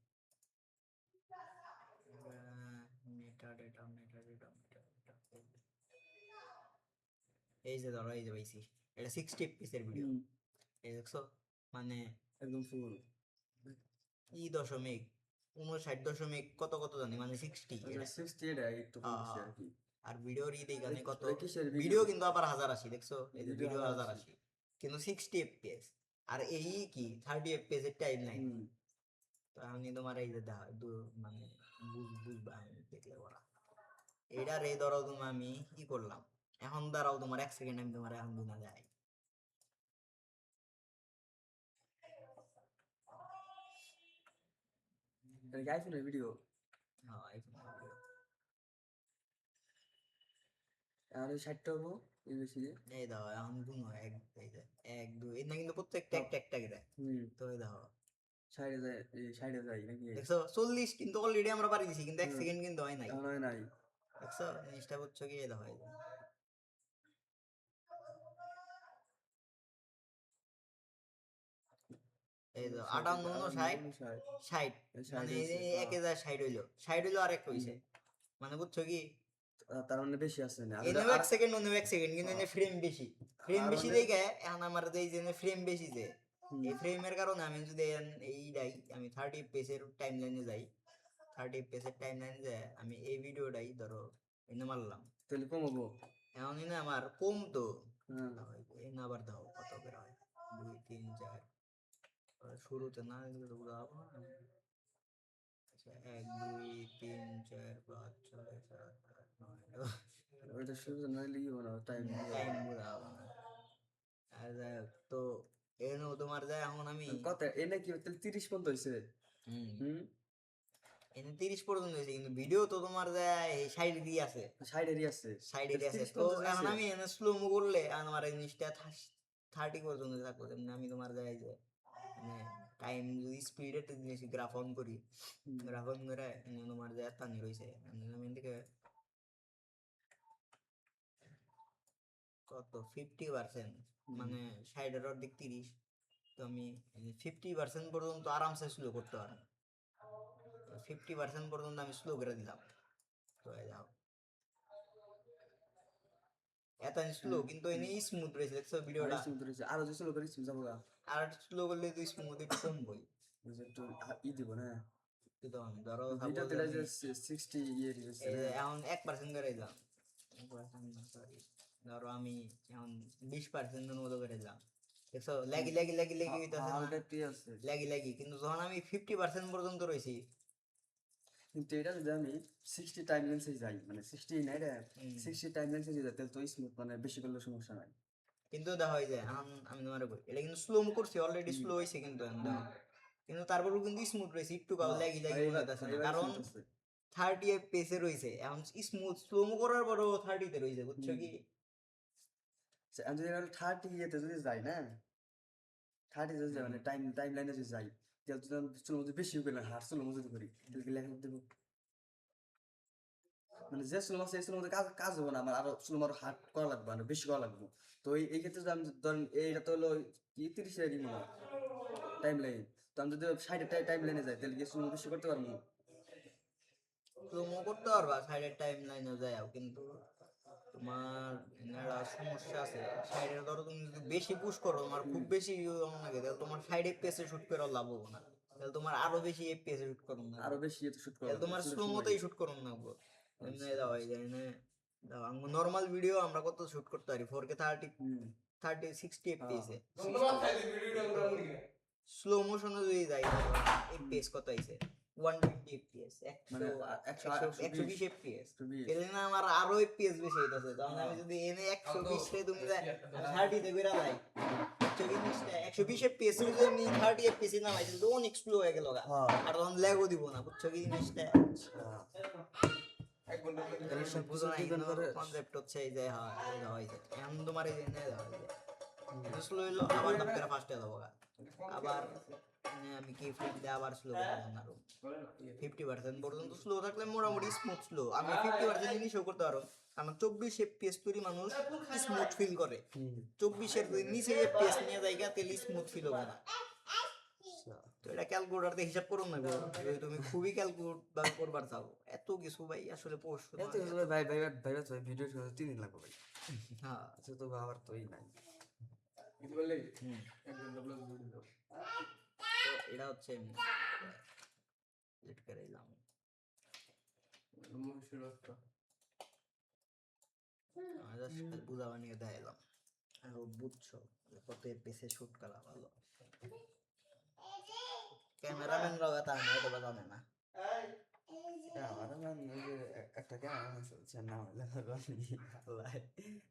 এই যে ধরো এই যে পাইছি এটা 60 fps এর ভিডিও এই দেখছো মানে একদম ফুল দশমিক 59 কত কত জানি মানে 60 এটা 60 এটা একটু কম বেশি আর কি আর ভিডিওর দেখানে কত কিসের ভিডিও কিন্তু আবার 1080 দেখছো এই যে ভিডিও ভিডিও 1080 কিন্তু 60 fps আর এই কি 30 fps এর টাইম লাইন তো আমি তোমার এই যে মানে বুঝবা আমি দেখলে ওরা এটা রে ধরো তুমি আমি কি করলাম এখন দাঁড়াও তোমার 1 সেকেন্ড আমি তোমার এখন দিনা যাই এটা আইফোনের ভিডিও হ্যাঁ iPhone এর video। আর 60টা হবো এই বেশি এই দাও এখন গুণ এক এই যে 1 2 এটা কিন্তু প্রত্যেকটা একটা একটা করে তো এই দাও 60 যায় 60 যায় নাকি দেখছো 40 কিন্তু অলরেডি আমরা পারি দিছি কিন্তু 1 সেকেন্ড কিন্তু হয় নাই হয় নাই দেখছো জিনিসটা বুঝছো কি এই দাও এই যে 58 60 মানে একে যায় 60 হইলো 60 হইলো আর একটা হইছে মানে বুঝছো কি তার মানে বেশি আছে না এনেও 1 সেকেন্ড অন্য 1 সেকেন্ড কিন্তু এনে ফ্রেম বেশি দেখে এখন আমার এই যে ফ্রেম বেশি যে এই ফ্রেমের কারণে আমি যদি এইটাই আমি 30 fps এর টাইমলাইনে যাই 30 FPS এর টাইমলাইন যে আমি এই ভিডিওটাই ধরো এনে মারলাম, তাহলে কমাবো। এমনই না আমার কমতো। হ্যাঁ এই না আবার দাও কত বের হয়, 2 3 4 শুরুতে না এগুলো তো দাও না। আচ্ছা 1 2 3 4 5 6 7 8 9 ওইটা শুরু নইলে কি বলো টাইম টাইম বুঝাও না। আর যাই হোক, তো এনো তোমার যায় এখন আমি কত এনে কি তাহলে 30 পর্যন্ত হইছে। হুম হুম এনে 30 পর্যন্ত হয়েছে, কিন্তু ভিডিও তো তোমার যায় এই সাইডে দিয়ে আছে, সাইডেরই আছে। সাইডে তাহলে আছে। 30 তো পর্যন্ত এখন হইছে। আমি এনে স্লো মো করলে আমার এই জিনিসটা 30 পর্যন্ত থাকবো। যেমনি আমি তোমার যাই যে মানে টাইম যদি স্পিডে জিনিস গ্রাফ অন করি, গ্রাফ অন করে এনে তোমার যায় টানি রয়েছে, আমি এদিকে কত 50%, মানে 60-এর অর্ধেক 30, তো আমি 50% পর্যন্ত আরামসে স্লো করতে পারবো। 50% পর্যন্ত আমি স্লো করে দিলাম, তো এই যাও এত স্লো কিন্তু এনে স্মুথ রয়েছে, দেখছো ভিডিওটা? আরো যে স্লো করিস যাবো গা। আর স্লো করলে তুই স্মুথ একটু কমবই। একটু দিব না কিন্তু আমি ধরো ভিডিও suppose তেলে আমি যে 60 ইয়ে দিছে এই না। যে এখন 1% করে দিলাম, 1% সরি, ধরো আমি এখন 20% এর মতো করে দিলাম, দেখছো লাগি লাগি লাগি লাগি হইতাছে না, হালকা টি আছে। লাগি লাগি। কিন্তু যখন আমি 50% পর্যন্ত রয়েছি, কিন্তু এটা যদি আমি 60 টাইম লেন্সে যাই মানে 60 নাই রে, 60 টাইম লেন্সে যাই তাহলে তো স্মুথ মানে বেশি করলে সমস্যা নাই। কিন্তু দেখা হয় যে এখন আমি তোমার এটা কিন্তু স্লো করছি, অলরেডি স্লো হয়েছে কিন্তু এখন দেখো। কিন্তু তারপরেও কিন্তু স্মুথ রয়েছে, একটু কাউ লাগি লাগি মনে হইতাছে না, কারণ 30 FPS এ রয়েছে। এখন স্মুথ স্লো করার পরও 30 তে রয়েছে, বুঝছো কি? আমি যদি 30 ইয়েতে যদি যাই না, 30 যদি যাই মানে টাইম লাইনে যদি যাই তাহলে যদি আমি স্লো মধ্যে বেশি করি না, হার স্লো মধ্যে করি তাহলে কি লেখা দেবো মানে যে স্লো আছে এই স্লো মধ্যে কাজ কাজ হবে না, আমার আরো স্লো আরো হার্ড করা লাগবে মানে বেশি করা লাগবে। তো এই ক্ষেত্রে যদি আমি ধরেন এইটা তো হলো কি 30 এর মনে টাইম লাইন, তো আমি যদি 60 টাইম লাইনে যাই তাহলে কি স্লো বেশি করতে পারবো? স্লো করতে পারবা সাইডের টাইম লাইনে যাও, কিন্তু তোমার একটা সমস্যা আছে। সাইডে ধরো তুমি যদি বেশি পুশ করো, তোমার খুব বেশি লাগে, তাহলে তোমার সাইড FPS এ শুট করে লাভ হবো না, তাহলে তোমার আরো বেশি FPS এ শুট করুন না, আরো বেশি এতে শুট করা তাহলে তোমার স্লো মতোই শুট করুন না। এমনি দাও এই যে এনে দাও নর্মাল ভিডিও আমরা কত শুট করতে পারি 4K 30 60 FPS এ, স্লো মোশনে যদি যাই FPS কত আইছে 120 FPS, মানে 120 FPS, এর না আমার আরো FPS বেশি হইতাছে। তখন আমি যদি এনে 120 রে তুমি 30 তে বেরা যাই, 120 FPS এ যদি আমি 30 FPS এ নামাই তাহলে তো অনেক স্লো হয়ে গেল গা, আর তখন ল্যাগও দিব না, বুঝছো কি জিনিসটা? সব বুঝো না, কনসেপ্ট হচ্ছে এই যে হ্যাঁ এই দাও এই যে এখন তোমার এই যে এনে দাও এই যে স্লো হইলো, আবার দাম করে ফাস্টে দেবো গা, আবার আমি কি ফ্লিপে আবার স্লো করে দেন আরো 50% পর্যন্ত স্লো থাকলে মোটামুটি স্মুথ স্লো। আমি 50% জিনিসও করতে পারো, কারণ 24 FPS তৈরি মানুষ স্মুথ ফিল করে, 24 এর নিচে FPS নিয়ে জায়গা তেল স্মুথ ফিল হবে না। তো এটা ক্যালকুলেটর দিয়ে হিসাব করুন না গো, যদি তুমি খুবই ক্যালকুলেট ভাবে করবার চাও, এত কিছু ভাই আসলে পোস্ট এত ভাই ভাই ভাই ভাই ভিডিও শুনে 3 দিন লাগবে ভাই। হ্যাঁ আচ্ছা তো আবার তোই নাই তো এটা হচ্ছে এডিট করে দিলাম। বুঝাবা নিয়ে দেখাইলাম, বুঝছো কত পেছে শুট করা ভালো। ক্যামেরাম্যান লাগা তার না এটা জানে না। আমার মানে একটা ক্যামেরা চলছে না হলে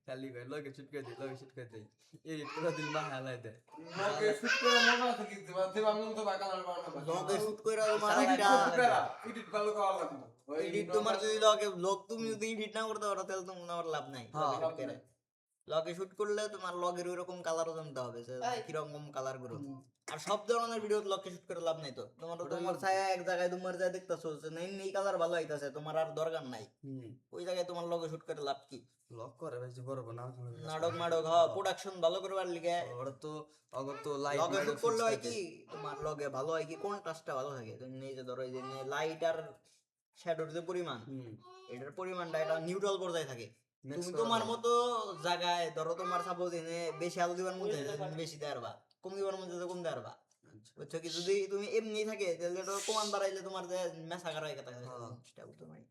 খালি করে লগে শুট করে দিই লগে শুট করে দিই এডিট করে দিল মা হালাই দেয় লগে শুট করে মজা আছে কিন্তু দেবা মন তো বাকালার বানা লগে শুট কইরা তোমার একটা এডিট ভালো করা লাগবে এডিট তোমার যদি লগে ব্লগ তুমি যদি এডিট না করতে পারো তাহলে তোমার লাভ নাই। লগে শুট করলে তোমার লগের ওইরকম কালারও জানতে হবে যে কিরকম কালার গুলো, আর সব ধরনের ভিডিও লগে শুট করে লাভ নাই। তো তোমার ছায়া এক জায়গায় তোমার যা দেখতেছো যে নাই এই কালার ভালো হইতাছে, তোমার আর দরকার নাই, ওই জায়গায় তোমার লগে শুট করে লাভ কি? লক করে ভাই যে বড় না নাটক মাডক হ্যাঁ প্রোডাকশন ভালো করবার লিগে ওরা তো অগর তো লাইট লগে শুট করলে হয় কি তোমার লগে ভালো হয় কি কন্ট্রাস্টটা ভালো থাকে। তুমি এই যে ধরো এই যে লাইট আর শ্যাডোর যে পরিমাণ, এটার পরিমাণটা এটা নিউট্রাল পর্যায়ে থাকে। তুমি তোমার মতো জায়গায় ধরো তোমার সাপোজ এনে বেশি আলো দিবার মধ্যে বেশি দেওয়া, কম দিবার মধ্যে কম দেওয়া, বুঝছো কি যদি তুমি এমনি থাকে তাহলে তো কমান বাড়াইলে তোমার যে মেসা করা হয়ে গেছে হ্যাঁ। সেটা বুঝতে পারি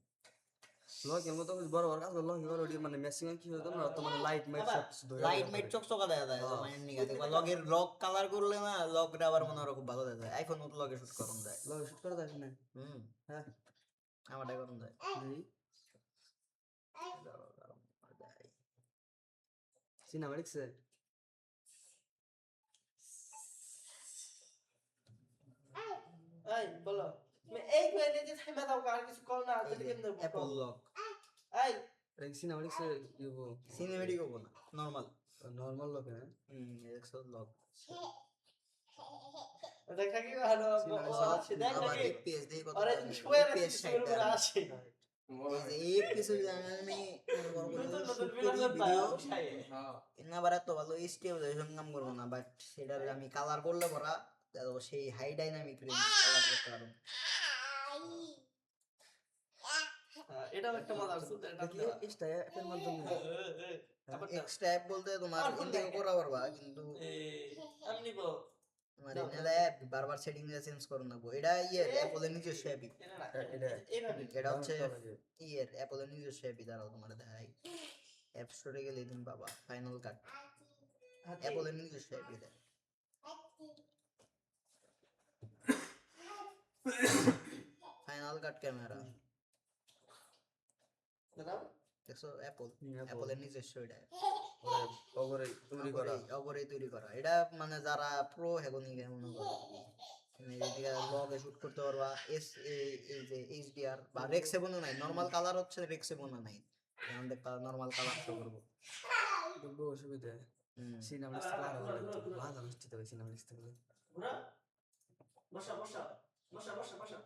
লগের মতো বড় বড় কাজ লগ করে ওটি মানে ম্যাক্সিমাম কি হতো না তো মানে লাইট মাইট সব কিছু ধরে লাইট মাইট চকচকা দেখা যায় হ্যাঁ। মানে নিগা দেখবা লগের লগ কালার করলে না লগটা আবার মনে হয় খুব ভালো দেখা যায় আইফোন মতো লগে শুট করুন যায় লগে শুট করে দেখেন না হুম হ্যাঁ আমারটাই করুন যায় জি সিনেমাটিক্সে এই বলো তুমি এই কইলে যে থাইমা দাও আর কিছু কল না তাহলে কেমনে অ্যাপল লগ এই এটা সিনেমাটিক্সে ইউবো সিনেমেটিক হবো না নরমাল নরমাল লগে না এক্সেল লগ দেখা কি ভালো আছে দেখ আবার নাকি FPS দিয়ে কত আরে তুমি শুয়ে FPS আছিস শুয়ে করে আসে এই যে FPS এর জন্য আমি নতুন নতুন শুট করি বিনোদন ভিডিও পাই না আবার এত ভালো স্টেবিলাইজেশন কাম করবো না বাট সেটার আমি কালার করলে পরা সেই হাই ডাইনামিক রেঞ্জ কালার করতে পারবো এটাও একটা মজা আছে এটা দেখি ইস্টা এর মাধ্যমে এক্সট্রা অ্যাপ বলতে তোমার ইন্ডিয়া করা পারবা কিন্তু আমি নিব তোমার এনে অ্যাপ বারবার সেটিং এ চেঞ্জ করো না এটা অ্যাপলের নিজস্ব অ্যাপই এটা না এটা এইভাবে এটা হচ্ছে অ্যাপলের নিজস্ব অ্যাপই দাঁড়াও তোমার দেখাই অ্যাপ স্টোরে গেলে তুমি পাবা ফাইনাল কাট অ্যাপলের নিজস্ব অ্যাপই দেয় ফাইনাল কাট ক্যামেরা দাদা দেখছো অ্যাপল Apple। অ্যাপলের নিজস্ব এটা ওরে তৈরি করা অগরে তৈরি করা এটা মানে যারা প্রো হেগনি মনে করো তুমি এদিকে লগে শুট করতে পারবা এই যে এইচডিআর বা রেক্স 7 নাই নরমাল কালার হচ্ছে রেক্স 7 নাই এখন দেখবা নরমাল কালার শো করব দেখবো অসুবিধা হুম সিনেমাটিক্স থেকে আরো ভালো লাগতো ভালো মিষ্টি তবে সিনেমাটিক্স থেকে বুড়া বসা বসা বসা বসা বসা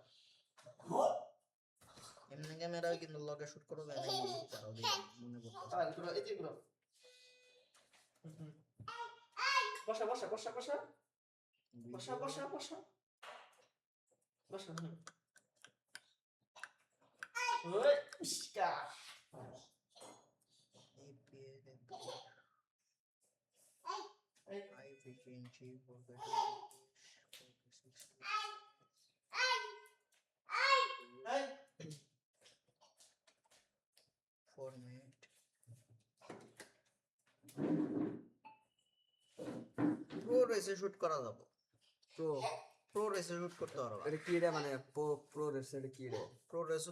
এমনি ক্যামেরাও কিন্তু লগে শুট করো যায় না তারাও দেখি মনে করতে আর গুলো এই যে গুলো বসা বসা বসা বসা বসা বসা বসা বসা ওই ইসকা I efficiency for the এই format প্রো রেসে শুট করা যাবে প্রো প্রো রেসে শুট করতে পারবা এটা কি রে মানে প্রো রেস এটা কি রে প্রো রেস